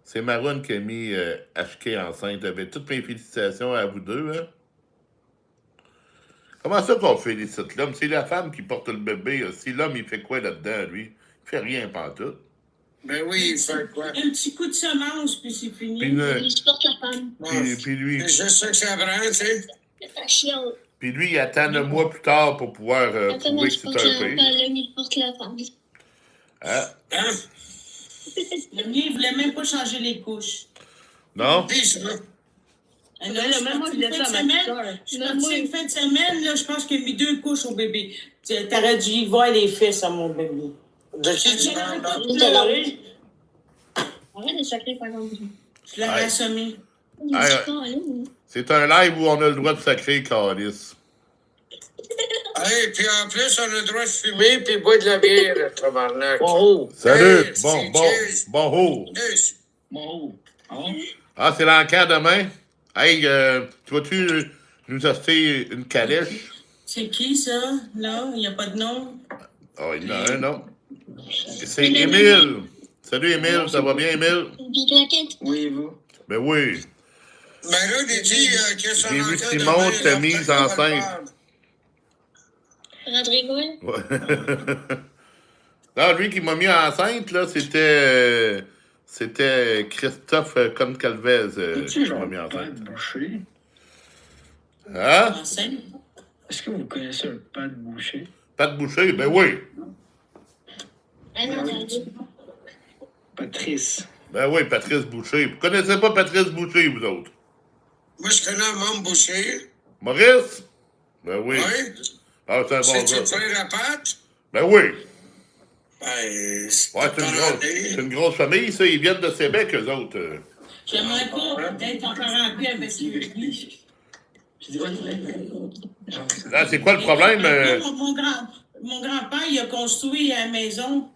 c'est Maroon qui a mis HK enceinte. Ben, toutes mes félicitations à vous deux, hein? Comment ça qu'on félicite l'homme? C'est la femme qui porte le bébé. Si l'homme, il fait quoi là-dedans, lui? Il fait rien pantoute. Ben oui, il fait quoi? Un petit coup de semence, puis c'est fini. Puis, Il supporte la femme. puis lui, C'est juste ça que ça prend, tu sais. Ça chiant. puis lui, il attend le mois plus tard pour pouvoir Attends, prouver que je c'est porte la un femme, pays. l'homme, il porte la femme. Hein? Hein? Le mien, il voulait même pas changer les couches. Non? Dis ça. Ah non, là, je suis même moi, partie je une laisse fin de ça à ma semaine. soeur. Je suis Même partie moi. une fin de semaine, là, je pense qu'il a mis 2 couches au bébé. T'aurais dû y voir les fesses à mon bébé. De qui tu parles, là? Pleurer, Arrête de sacrer par exemple. je l'aurais Ouais. assommé. Ah, c'est un live où on a le droit de sacrer Calice. Hey, puis en plus, on a le droit de fumer puis boire de la bière, le tabarnak. Salut! Hey, Bon, c'est bon haut! Yes. Ah, c'est l'encan demain? Hey, tu vas-tu nous acheter une calèche? C'est qui, ça? Là, il n'y a pas de nom. Ah, il y en a un, non? C'est Émile! Salut, Émile, ça va bien, Émile? Une claquette. Oui, vous. Ben oui. Ben là, il dit que son J'ai vu encan Simon demain, t'a là, mise peut-être qu'on va le enceinte. faire. Rodrigo. Ouais. Non, lui qui m'a mis enceinte, là, c'était Christophe Concalvez qui m'a mis enceinte. Boucher? Hein? Enceinte. Est-ce que vous connaissez un Pat Boucher? Pat Boucher? Ben oui. Ah non, t'as dit. Patrice. Ben oui, Patrice Boucher. Vous connaissez pas Patrice Boucher, vous autres? Moi, je connais un membre Boucher. Maurice? Ben oui. Oui? Ah, c'est un bon C'est-tu gars. faire la pâte? Ben oui. Ben, c'est Ouais, c'est une grosse famille, ça. Ils viennent de Québec, eux autres. J'aimerais pas être en parenté avec lui. Là, c'est quoi le problème? Mon grand-père, il a construit une maison.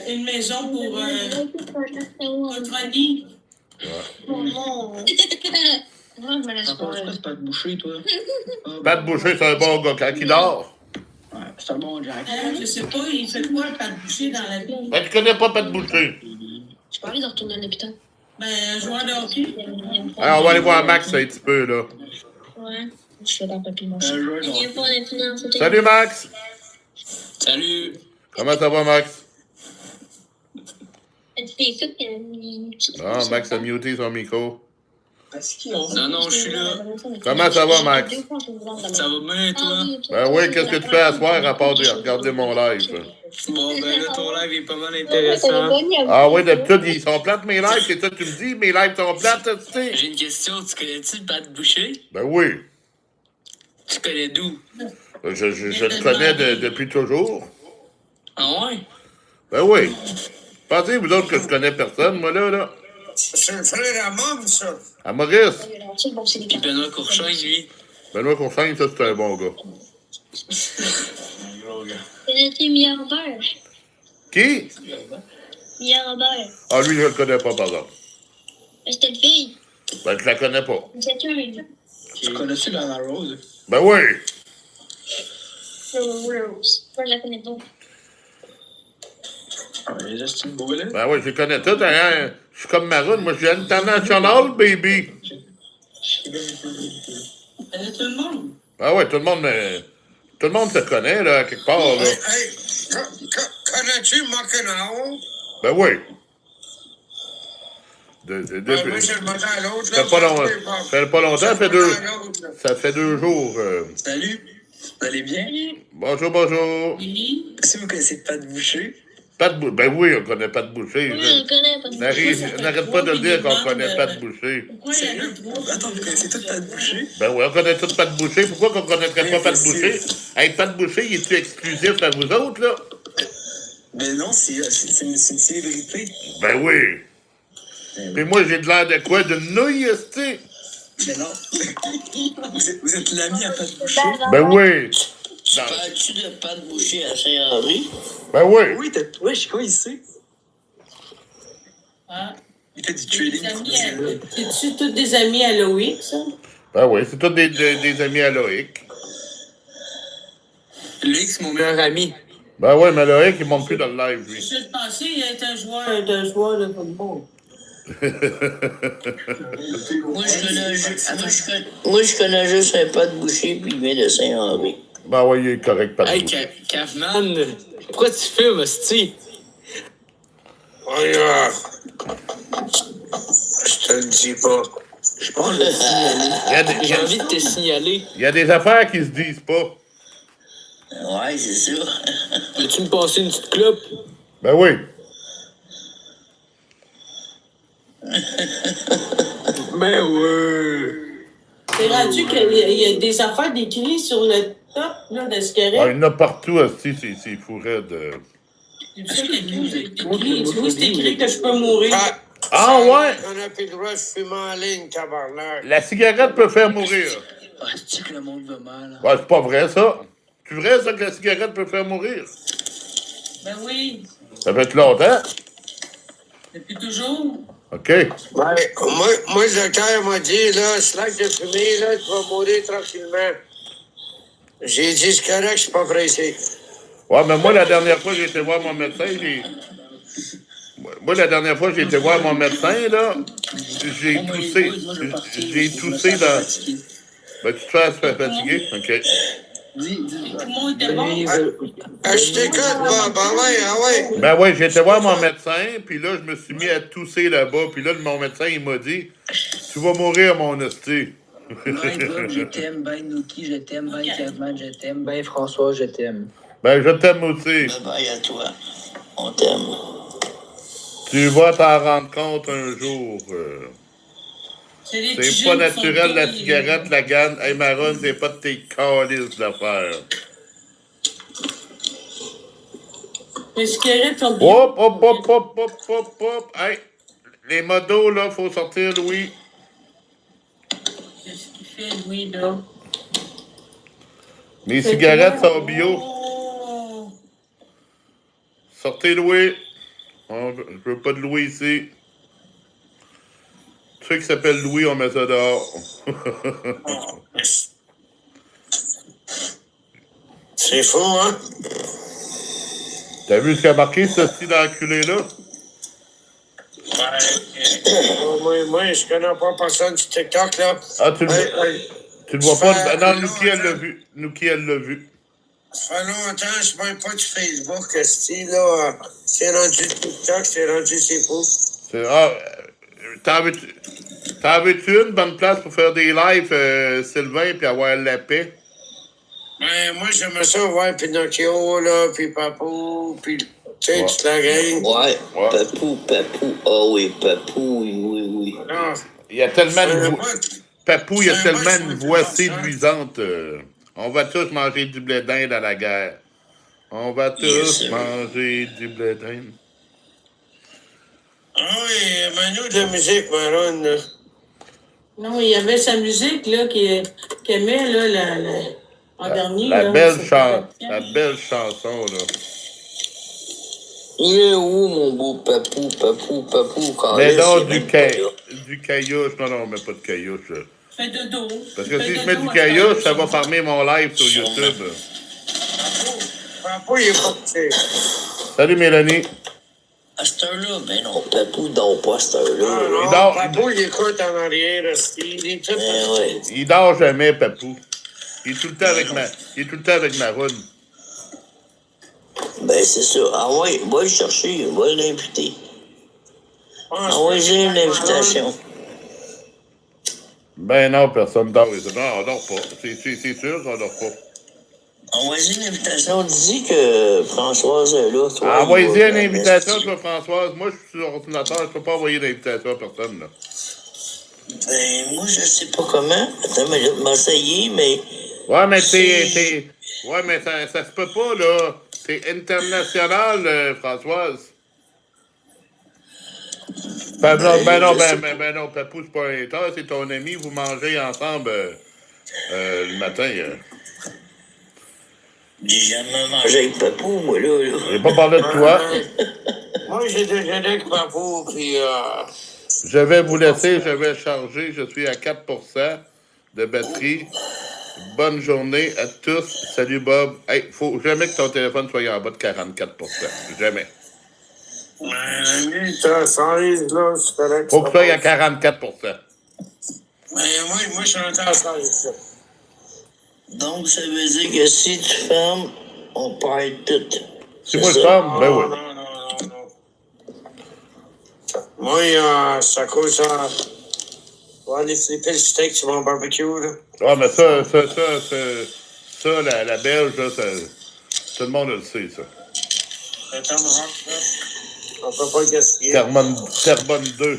Une maison pour Ronnie. Ah, c'est pas de boucher, toi. Pat Boucher, c'est un bon gars. Quand il dort. Ouais, c'est un bon Jack. Je sais pas, il fait quoi, Pat Boucher, dans la vie? Ben, tu connais pas Pat Boucher. J'ai pas envie de retourner à l'hôpital. Ben, un joueur de hockey. Alors, on va aller voir Max un petit peu, là. Ouais. Je fais dans papy mon Un chat. joueur Il vient pas d'être dans cette Salut, Max. Salut. Comment ça va, Max? C'est ça qu'elle Ah, Max a muté son micro. Non, je suis là. Comment ça va, Max? Ça va bien, toi? Ben oui, qu'est-ce que tu fais à soir à part de regarder mon live? Bon, ben là, ton live est pas mal intéressant. Ah oui, d'habitude, ils sont plates, mes lives, c'est ça que tu me dis? Mes lives sont plates, tu sais? J'ai une question. Tu connais-tu Pat Boucher? Ben oui. Tu connais d'où? Je le connais depuis toujours. Ah ouais? Ben oui. Pensez, vous autres, que je connais personne, moi, là? C'est le frère à Mom, ça. À Maurice. Puis Benoît Courchain, lui. Benoît Courchain, ça, c'est un bon gars. Connais-tu Mia Robert? Qui? Mia Robert. Ah, lui, je le connais pas, par exemple. C'était une fille. Ben, je la connais pas. C'est une. Tu connais-tu Lana Rose? Ben oui. Rose. Moi, je la connais pas. Ah, Justin Bieber. Ben oui, je les connais toutes, hein. Je suis comme Maroon, moi, je suis international, baby. Connais tout le monde. Ah ouais, tout le monde se connaît, là, quelque part, là. Hey, connais-tu Mackinac? Ben oui. Moi, j'ai demandé à l'autre. Ça fait pas longtemps, ça fait 2 jours. Salut. Vous allez bien? Bonjour, bonjour. Oui. Est-ce que vous connaissez Pat Boucher? Ben oui, on connaît pas de Boucher. Oui, je le connais. Pas de N'arrête pas de dire qu'on connaît pas de Boucher. Pourquoi il y en a trois? Attends, vous connaissez tout Pat Boucher? Ben oui, on connaît tout pas de Boucher. Pourquoi qu'on connaîtrait pas de Boucher? Hey, pas de Boucher, il est-tu exclusif à vous autres, là? Ben non, c'est une célébrité. Ben oui. Puis moi, j'ai de l'air de quoi? De nouille, tu sais? Mais non. Vous êtes l'ami à Pat Boucher? Ben oui. Parles-tu de Pat Boucher à Saint-Henri? Ben oui. Oui, je suis quoi ici? Ah. Il fait du trading. C'est-tu tous des amis à Loïc, ça? Ben oui, c'est tous des amis à Loïc. Loïc, c'est mon meilleur ami. Ben oui, mais Loïc, il monte plus dans le live, lui. Je pensais qu'il était un joueur de football. Moi, je connais juste un Pat Boucher, puis il vient de Saint-Henri. Ben oui, il est correct, pas de Hey, Boucher. Cavman, pourquoi tu filmes, hostie? Regarde. Je te le dis pas. Je pense le signaler. J'ai envie de te signaler. Il y a des affaires qui se disent pas. Ouais, c'est ça. Veux-tu me passer une petite clope? Ben oui. Ben ouais. C'est rendu qu'il y a des affaires décrites sur le top là, de ce qu'il y Ah, aurait. il y en a partout, aussi, c'est fourré de... C'est ça c'est écrit que je peux mourir. Ah ouais? On n'a plus le droit de fumer en ligne, tabarnak. La cigarette peut faire mourir. Ah, c'est que le monde va mal. Ouais, c'est pas vrai, ça. C'est vrai, ça, que la cigarette peut faire mourir? Ben oui, Ça fait longtemps. depuis toujours. OK. Ouais, moi, le docteur m'a dit, là, slack de fumer, là, tu vas mourir tranquillement. J'ai dit, c'est correct, je suis pas pressé. Ouais, mais moi, la dernière fois que j'ai été voir mon médecin, Moi, la dernière fois que j'ai été voir mon médecin, là, j'ai toussé. J'ai toussé dans... Ben, tu te fais fatigué? OK. Tout le monde était bon. Je t'écoute, Bob. Ah ouais. Ben oui, j'ai été voir mon médecin, puis là, je me suis mis à tousser là-bas, puis là, mon médecin, il m'a dit, tu vas mourir, mon hostie. Bye Bob, je t'aime. Bye Nuki, je t'aime. Bye Kevin, je t'aime. Bye François, je t'aime. Ben, je t'aime aussi. Bye bye à toi. On t'aime. Tu vas t'en rendre compte un jour. C'est des C'est petits pas jeunes qui font naturel, la tout, cigarette, la gagne. Hey, Maron, c'est pas de tes calices d'affaires. Les cigarettes sont bio. Hop, hop, hop, hop, hop, hop, hop. Hey, les modos, là, faut sortir, Louis. C'est ce qu'il fait, Louis, là. Mes C'est cigarettes quoi? sont bio. Oh! Sortez, Louis. Je veux pas de Louis ici. Ceux qui s'appellent Louis, on met ça dehors. C'est fou, hein? T'as vu ce qu'il a marqué, ce style enculé-là? Moi, je connais pas personne sur TikTok, là. Ah, tu le vois, tu le vois Ça pas? fait Non, Nuki, elle l'a longtemps. vu. Nuki, elle l'a vu. Ça fait longtemps, je suis même pas sur Facebook, esti, là. C'est rendu TikTok, c'est rendu, c'est fou. T'en veux-tu une bonne place pour faire des lives, Sylvain, puis avoir la paix? Ben, moi, j'aimerais ça voir Pinocchio, là, puis Papou, puis, tu sais, toute la gang. Ouais, Ouais. Papou. Ah oui, Papou, oui. Non, Il y a tellement de c'est voix. pas- Papou, il y a c'est tellement pas une sur voix le téléphone. séduisante. On va tous manger du blé d'Inde à la guerre. On va tous Yes, sir. manger du blé d'Inde. Ah oui, Manu de la musique, Maron, là. Non, il y avait sa musique, là, qu'il aimait, là, en dernier. La là, belle c'était- la belle chanson, là. Il est où, mon beau Papou, quand Mais là, non, c'est même pas là. du caillouche. Non, mais pas de caillouche. Là. Fais dodo. Parce que Fais si je dodo mets du à caillouche, ça Charles. va farmer mon live sur Sûrement. YouTube. Papou, il est parti. Salut, Mélanie. À cette heure-là, ben non, Papou dort pas à cette heure-là. Non, non, Il dort- Papou, il écoute en arrière, esti. Il est tout Ben ouais. Il dort jamais, Papou. Il est tout le temps avec Maroon. Ben c'est ça. Ah ouais, va le chercher, va l'inviter. Envoyez une invitation. Ben non, personne dort. Non, on dort pas. C'est sûr qu'on dort pas. Envoyez une invitation. Dis que Françoise est là. Toi, Envoyez il va- une invitation, toi, Françoise. Moi, je suis sur l'ordinateur, je peux pas envoyer d'invitation à personne, là. Ben, moi, je sais pas comment. Attends, mais je vais m'essayer, mais. Ouais, mais ouais, mais ça se peut pas, là. T'es international, Françoise. Ben non, Papou, c'est pas un hater, c'est ton ami, vous mangez ensemble le matin. J'ai jamais mangé avec Papou, moi, là. J'ai pas parlé de toi. Moi, j'ai déjeuné avec Papou, puis Je vais vous laisser, je vais charger, je suis à 4% de batterie. Bonne journée à tous. Salut Bob. Hey, faut jamais que ton téléphone soit en bas de 44%. Jamais. lui, t'as 16, là, c'est correct. Faut que ça soit à 44%. Mais moi, je suis rentré à 16, là. Donc, ça veut dire que si tu fermes, on perd tout. Si moi je ça? ferme, ben oui. Non. Moi, ça cause ça. On va aller flipper le steak sur mon barbecue, là. Ah, mais ça, la belge, là, tout le monde le sait, ça. Le tomahawk, là. On peut pas le gaspiller. Terrebonne 2.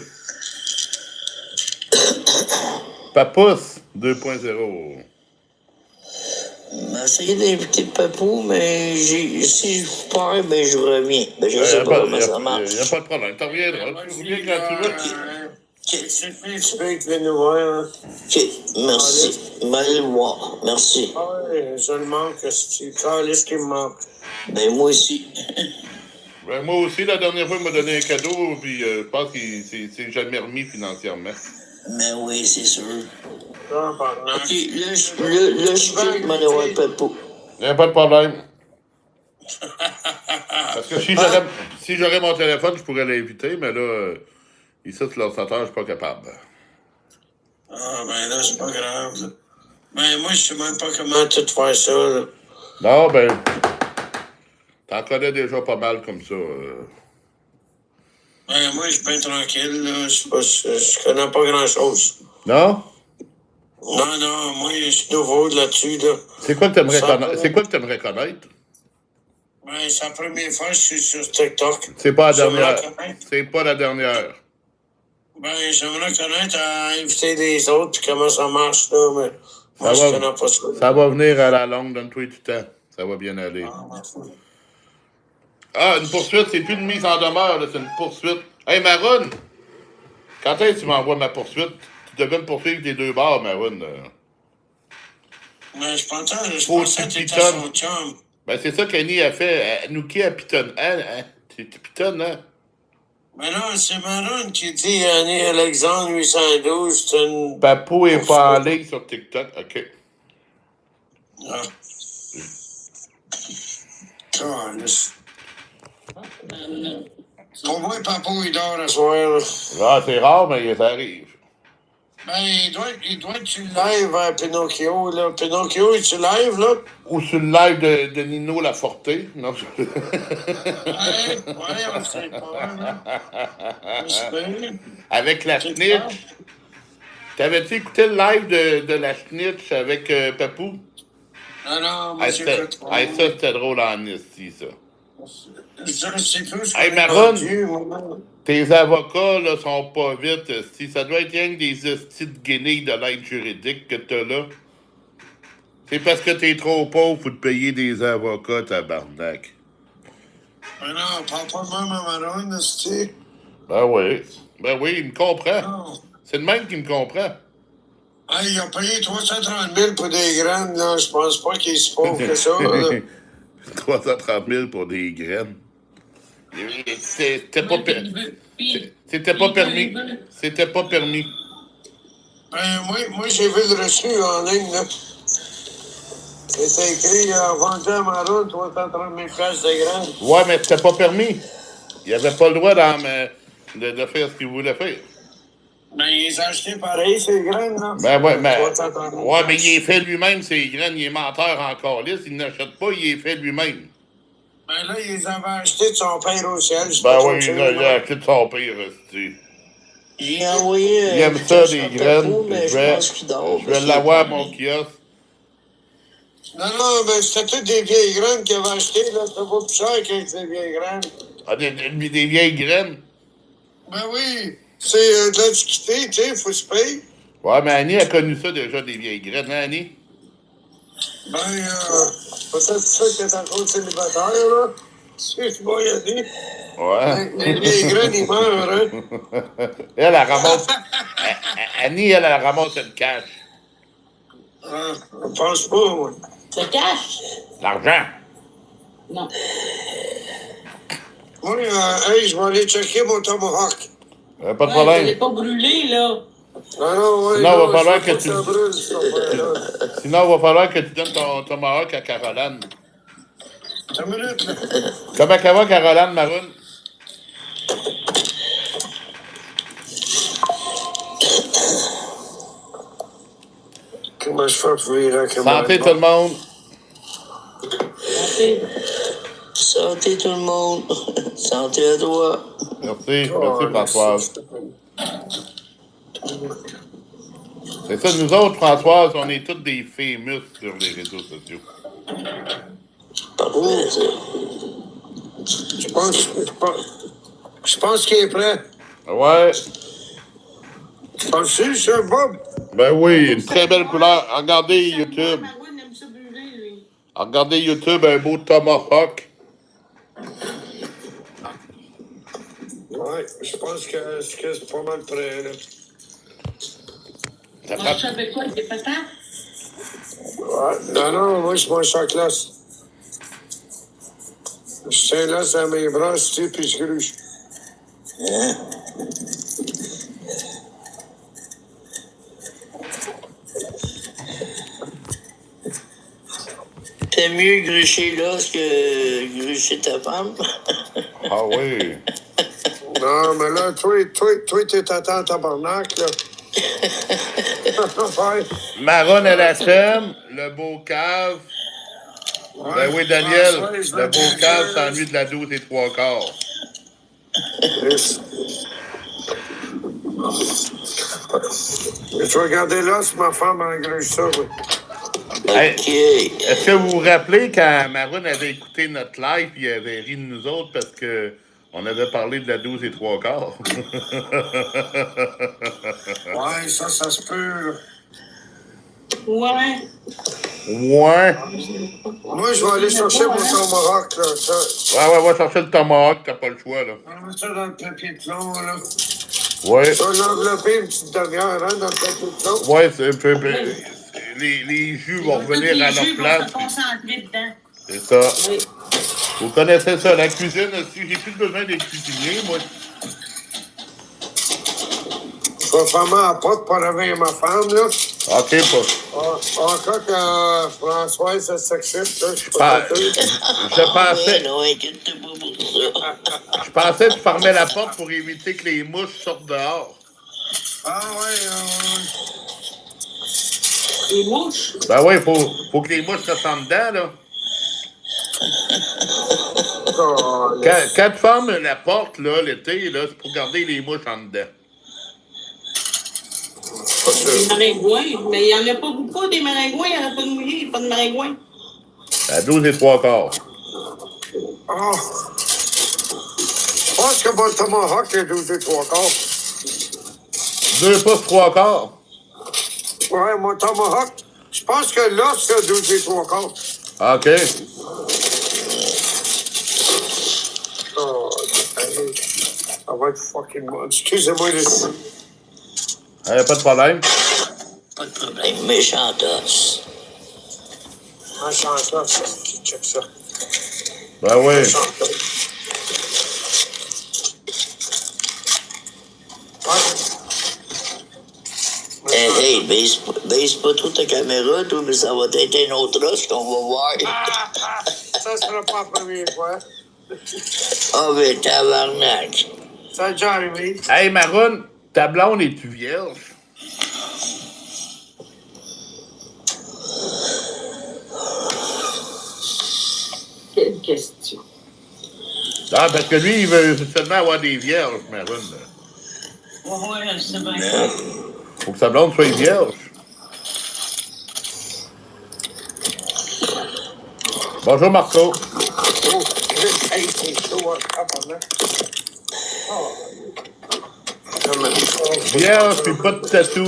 Papousse 2.0. Essayez d'inviter Papou, mais si je pars, ben je reviens. Ben je sais pas comment ça Il marche. n'y a pas de problème. Tu reviendras. Tu reviens quand tu veux. Tu peux être venu voir, hein. Ok, merci. M'allez le voir. Merci. Ah ouais, je le manque, c'est ce qui me manque. Ben moi aussi. Ben, moi aussi, la dernière fois, il m'a donné un cadeau, puis je pense qu'il s'est jamais remis financièrement. Mais oui, c'est sûr. Non, pardon. Ok, là, je quitte mon avoir Papou. Il n'y a pas de problème. Parce que si j'aurais mon téléphone, je pourrais l'inviter, mais là, ici, sur l'ordinateur, je suis pas capable. Ah, ben là, c'est pas grave. Ben, moi, je sais même pas comment tout faire ça, là. Non, ben, t'en connais déjà pas mal comme ça. Ben, moi, je suis bien tranquille, là. Je connais pas grand-chose. Non? Non, moi, je suis nouveau là-dessus, là. C'est quoi que t'aimerais connaître? C'est quoi que t'aimerais connaître? Ben, c'est la première fois que je suis sur TikTok. C'est pas la J'aimerais dernière. connaître. C'est pas la dernière. Ben, j'aimerais connaître à inviter les autres, puis comment ça marche, là, mais moi, je connais pas ça. Ça va venir à la longue, donne-toi du temps. Ça va bien aller. Ah, une poursuite, c'est plus une mise en demeure, là, c'est une poursuite. Hey, Maroon, quand est-ce que tu m'envoies ma poursuite? Tu devais me poursuivre des deux bords, Maroon. Mais je pensais que tu étais pitonnes. son chum. Ben, c'est ça qu'Annie a fait. Nouki a pitonne. Tu pitonnes, hein? Mais non, c'est Maroon qui dit Annie Alexandre 812, c'est une. Papou est pas en ligne sur TikTok. OK. Ah. Calisse. Pour moi, Papou, il dort à soir, là. Ah, c'est rare, mais ça arrive. Ben, il doit être sur le live à Pinocchio, là. Pinocchio, est sur live, là? Ou sur le live de Nino Laforte. Non, Ouais, on sait pas, là. avec la snitch. T'avais-tu écouté le live de la snitch avec Papou? Ah non, moi, j'ai fait trop. Ça, c'était drôle en esti, ça. Je sais plus. Hey, Maroon, tes avocats, là, sont pas vite, esti. Ça doit être rien que des estis de guenilles de l'aide juridique que t'as là. C'est parce que t'es trop pauvre pour te payer des avocats, tabarnak. Ben non, parle pas de même à Maroon, esti. Ben oui, il me comprend. Non. C'est le même qui me comprend. Hey, il a payé 330 000 pour des graines, là. Je pense pas qu'il est si pauvre que ça, là. 330 000 pour des graines. C'était pas, c'était pas permis. C'était pas permis. Ben, moi j'ai vu le reçu en ligne, là. C'était écrit, vendu à Maroon, 330 000 piastres de graines. Ouais, mais c'était pas permis. Il avait pas le droit de faire ce qu'il voulait faire. Ben, il les a achetés pareil, ces graines, là. Ben ouais, mais, 330 000 ouais, mais il est fait lui-même, ces graines. Il est menteur encore lisse. Il n'achète pas, il est fait lui-même. Ben là, il les avait achetés de son père au ciel. Ben oui, il a acheté de son pire, tu. J'ai envoyé. Il aime ça, des à graines. Papou, mais Je vais l'avoir à mon kiosque. Non, mais c'était toutes des vieilles graines qu'il avait achetées, là. C'était pas plus cher que ces vieilles graines. Ah, des vieilles graines? Ben oui, c'est de l'antiquité, tu sais, faut se payer. Ouais, mais Annie a connu ça déjà, des vieilles graines, hein, Annie? Ben, peut-être ça que t'es encore célibataire, là. C'est bon, il a dit. Ouais. Les vieilles graines, ils meurent, hein. Elle ramasse. Annie, elle ramasse le cash. Ah, on pense pas, moi. Ça cache? L'argent. Non. Moi, hey, je vais aller checker mon tomahawk. Pas de Ouais, problème. elle n'est pas brûlée, là. Ah non, ouais, Sinon, non, va falloir je que veux tu- pas ça brûle, cette affaire-là. Sinon, il va falloir que tu donnes ton tomahawk à Caroline. Attends une minute, là. Comment ça va, Caroline Maroon? Comment je fais pour virer à Santé, tout le monde. Santé. Santé tout le monde. Santé à toi. Merci, Françoise. C'est ça, nous autres, Françoise, on est tous des famous sur les réseaux sociaux. Parfait, ça. Je pense qu'il est prêt. Ouais. Penses-tu, ça, Bob? Ben oui, une très belle couleur. Regardez YouTube. Maroon aime ça brûler, lui. Regardez YouTube, un beau tomahawk. Ouais, je pense que c'est pas mal prêt, là. Ça Mange fait- ça avec quoi? Avec des patates? Ouais. Non, moi, je mange ça en classe. Je tiens là sur mes bras, tu sais, puis je gruge. T'aimes mieux grucher l'os que grucher ta femme? Ah oui. Non, mais là, toi, t'es t'attends tabarnak, là. Ouais. Maroon à la scène, le beau cave. Ben oui, Daniel, le beau cave s'ennuie de la 12 et 3/4. Yes. Je vais regarder là si ma femme engruge ça, oui. Hey. OK. Est-ce que vous vous rappelez quand Maroon avait écouté notre live et il avait ri de nous autres parce que On avait parlé de la 12 et 3/4. Ouais, ça se peut. Ouais. Ouais. Moi, je vais aller chercher mon tomahawk, là. Ça, Ouais, va chercher le tomahawk, t'as pas le choix, là. on met ça dans le papier de plomb, là. Ouais. Je vais l'envelopper une petite demi-heure, hein, dans le papier de plomb. Ouais, les jus vont revenir à leur place. Vont se concentrer dedans. C'est ça. Oui. Vous connaissez ça, la cuisine aussi. J'ai plus besoin des cuisiniers, moi. Je vais fermer la porte pour réveiller ma femme, là. OK, pas. Encore que Françoise, ça s'accepte, là. Je suis Ah, pas sûr. je pensais, Non, inquiète-toi pas pour ça. je pensais que tu fermais la porte pour éviter que les mouches sortent dehors. Ah, ouais. Les mouches. Ben oui, faut que les mouches restent en dedans, là. Quand tu fermes la porte, là, l'été, là, c'est pour garder les mouches en dedans. Des maringouins. Mais il n'y en a pas beaucoup, des maringouins. Il n'y en a pas de mouillés, pas de maringouins. À 12 et 3/4. Oh. Je pense que mon tomahawk est 12 et 3/4. 2 pouces 3/4. Ouais, mon tomahawk. Je pense que là, c'est 12 et 3/4. OK. Oh, allez. Ça va être fucking bon. Excusez-moi, les... Pas de problème. Pas de problème, méchant os. Un chanteur, ça. Check ça. Ben oui. Un chanteur. Hey, baisse pas trop ta caméra, toi, mais ça va être un autre os qu'on va voir. Ça sera pas la première fois. Ah, ben, tabarnak. Ça a déjà arrivé. Hey, Maroon, ta blonde est-tu vierge? Quelle question. Ah, parce que lui, il veut seulement avoir des vierges, Maroon. Ouais, c'est bien. Faut que sa blonde soit vierge. Bonjour, Marco. Oh, hey, c'est chaud, hein. Ah, pardon. Oh. Vierge, puis pas de tatou.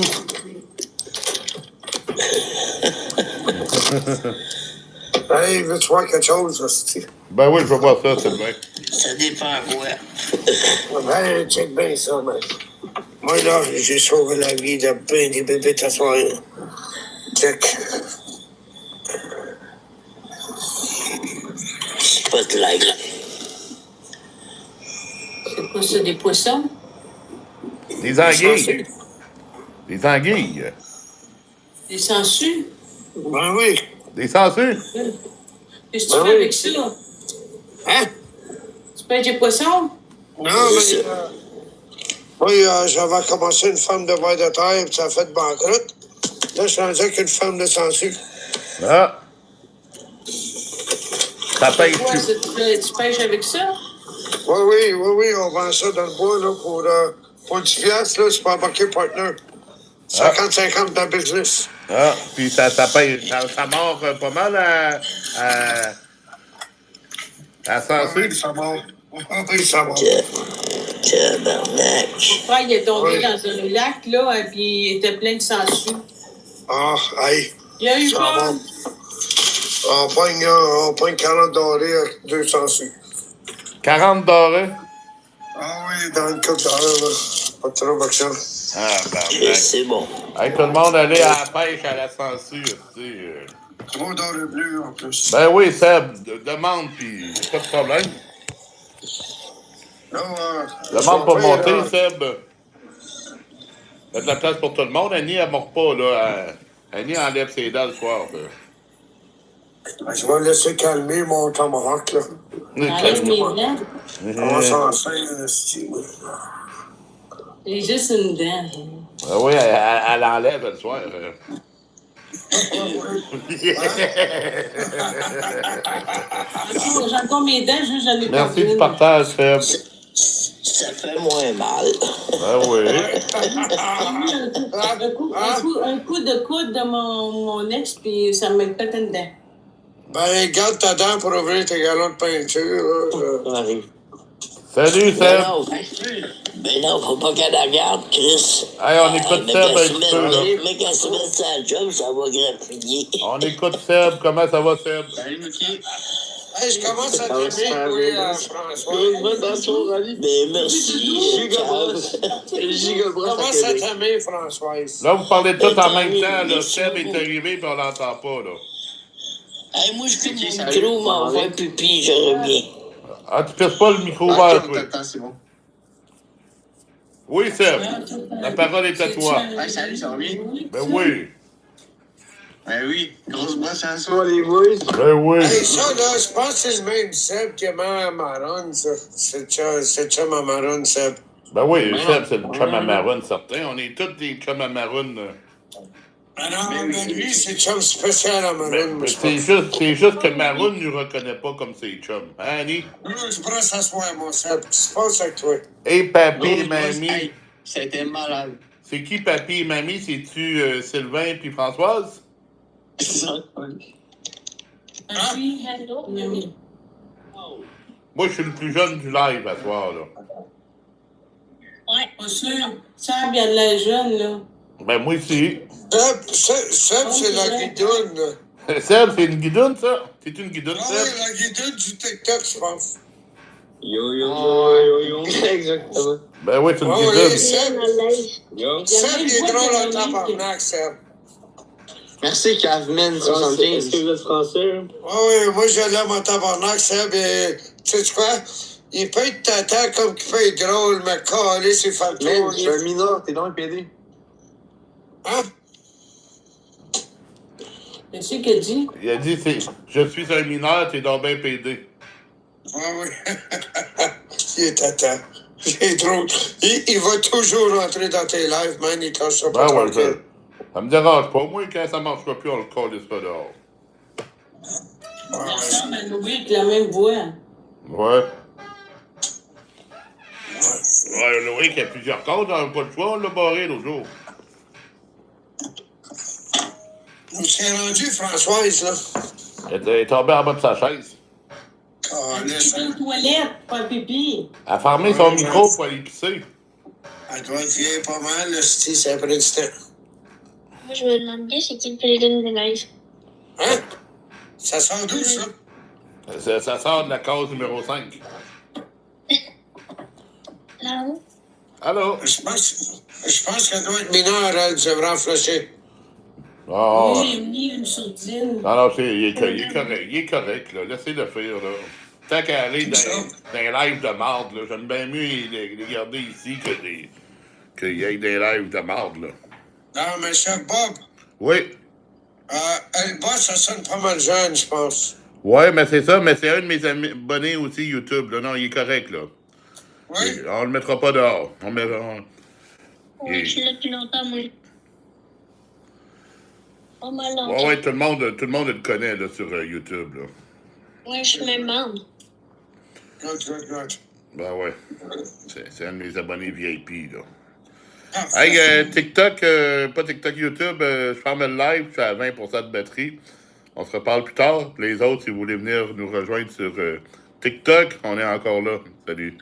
Hey, veux-tu voir quelque chose, hostie? Ben oui, je vais voir ça, c'est bien. Ça dépend quoi. Ben, check bien ça, man. Moi, là, j'ai sauvé la vie de plein des bébés ce soir. Check. Spotlight. C'est quoi ça, des poissons? Des anguilles. Des anguilles. Des sangsues? Ben oui. Des sangsues. Qu'est-ce que tu fais avec ça? Hein? Tu pêches des poissons? Non, mais... oui, j'avais commencé une ferme de vers de terre, puis ça a fait banqueroute. Là, je suis rendu avec une ferme de sangsue. Ah. Ça pêche Quoi, plus. tu pêches avec ça? Oui, on vend ça dans le bois, là, pour 10 piastres, là, c'est pas embarqué partner. 50-50 dans le business. Ah, puis ça pêche. Ça mord pas mal à sangsue. Oui, ça mord. Oui, ça mord. Tabarnak. Mon frère, il est tombé Oui. dans un lac, là, et puis il était plein de sangsues. Ah, hey. Il y a eu Ça quoi? mord. On pogne 40 dorés avec 200 sous. 40 dorés. Ah oui, dans une coupe d'heure, là. Pas de trouble avec ça. Ah, Et ben, c'est bon. hey, tout le monde allait à la pêche à la sangsue, tu sais. Gros doré bleu, en plus. Ben oui, Seb, demande, puis pas de problème. Là, Demande pour son monter, père, Seb. Il y a de la place pour tout le monde. Annie, elle ne mord pas, là. Annie enlève ses dents le soir, là. je vais laisser calmer mon tomahawk, là. Enlève mes dents. Comment ça en fait, style? J'ai juste une dent. Ah oui, elle enlève le soir. J'ai encore mes dents, juste j'en ai pas Merci du une. partage, Seb. Ça fait moins mal. Ah oui. Un coup de coude de mon ex, puis ça me pète une dent. Ben, garde ta dent pour ouvrir tes galons de peinture, là. Ça arrive. Salut, Ben Seb. non, ben non, faut pas qu'elle la regarde, Chris. Hey, on écoute Mais Seb un qu'elle se petit peu, là. mette, mais qu'elle se mette sa job, ça va grappiller. On écoute Seb. Comment ça va, Seb? Salut, Mickey. Hey, je commence à Ça va super t'aimer, bien. François. Ben merci, Gigabross. Gigabross à Commence à Québec. t'aimer, Françoise. Là, vous parlez tous en tant même mieux, temps, là. merci Seb est beaucoup. arrivé, puis on l'entend pas, là. Hey, moi, je coupe qui, mon ça micro, arrive? m'envoie pipi, je reviens. Ah, tu pisses pas le micro Ah, ouvert, ok, on toi. t'attend, c'est bon. Oui, Seb. La parole est à toi. Hey, salut, ça va bien? Ben oui. Ben oui, grosse brosse à soie, les boys. Ben oui. Hey, ça, là, je pense que c'est le même Seb qui aimait Marron, ça. C'est chum à Marron, Seb. Ben oui, Seb, c'est le chum à Maroon, certain. On est tous des chums à Maroon. Ah non, mais lui, c'est chum spécial à Marron, moi, je C'est pense. juste que Maroon ne nous reconnaît pas comme ses chums. Hein, Annie? Je brosse à soir, mon Seb. Qu'est-ce qui se passe avec toi? Et papi et Grosse brosse, mamie. hey, c'était malade. C'est qui papi et mamie? C'est-tu Sylvain puis Françoise? C'est ça. Moi, je suis le plus jeune du live à ce soir, là. Pas sûr. Sam, il y a de la jeune, là. Ben moi aussi. Seb, c'est la guidoune, là. Seb, c'est une guidoune, ça? C'est une guidoune, Ah oui, Seb? la guidoune du TikTok, je pense. Yo. Exactement. Ben oui, c'est une Ah oui, guidoune. Seb, Yo. Seb, il est drôle en tabarnak, Seb. Merci, Cavman75. Est-ce que vous êtes français? Ah oui, moi, je l'aime en tabarnak, Seb, et tu sais quoi? Il peut être tata comme qu'il peut être drôle, mais calé, c'est Man, fantôme. je suis un mineur, t'es dans un PD. Hein? Qu'est-ce qu'il a dit? Il a dit, je suis un mineur, t'es donc bien pédé. Ah oui. Il est tata. Il est drôle. Il va toujours rentrer dans tes lives, man, il cache ça pas Ben ouais, tranquille. ça me dérange pas. Moi, quand ça marchera plus, on le collera dehors. Ah ouais. Sam a Louis avec la même voix. Ouais. Ouais, Loïc, il y a plusieurs comptes, on n'a pas le choix, on l'a barré l'autre jour. Où c'est rendu, Françoise, là? Elle est tombée en bas de sa chaise. Calé, C'est ça. aux toilettes, pas pipi. Elle a fermé son micro pour aller pisser. Elle doit être vieille pas mal, là, c'est après du temps. Moi, je me demande bien c'est qui le président de live. Hein? Ça sort d'où, ça? Ça sort de la case numéro 5. Là-haut? Allô? Je pense qu'elle doit être mineure, elle devrait en flasher. Oh. J'ai mis une sourdine. Non, non, il est correct. Il est correct, là. Laissez-le faire, là. Tant qu'à aller dans un live de marde, là, j'aime bien mieux les garder ici qu'il y ait des lives de marde, là. Non, mais chef Bob, Oui. elle bosse, ça sonne pas mal jeune, je pense. Ouais, mais c'est ça, mais c'est un de mes abonnés aussi YouTube, là. Non, il est correct, là. Oui? On le mettra pas dehors. Oui, je suis là depuis longtemps, moi. Pas mal longtemps. Ouais, tout le monde le connaît, là, sur YouTube, là. Ouais, je suis même membre. Good. Ben ouais. C'est un de mes abonnés VIP, là. Ah, Hey, TikTok, pas TikTok, YouTube, je ferme le live, je suis à 20% de batterie. On se reparle plus tard. Les autres, si vous voulez venir nous rejoindre sur TikTok, on est encore là. Salut.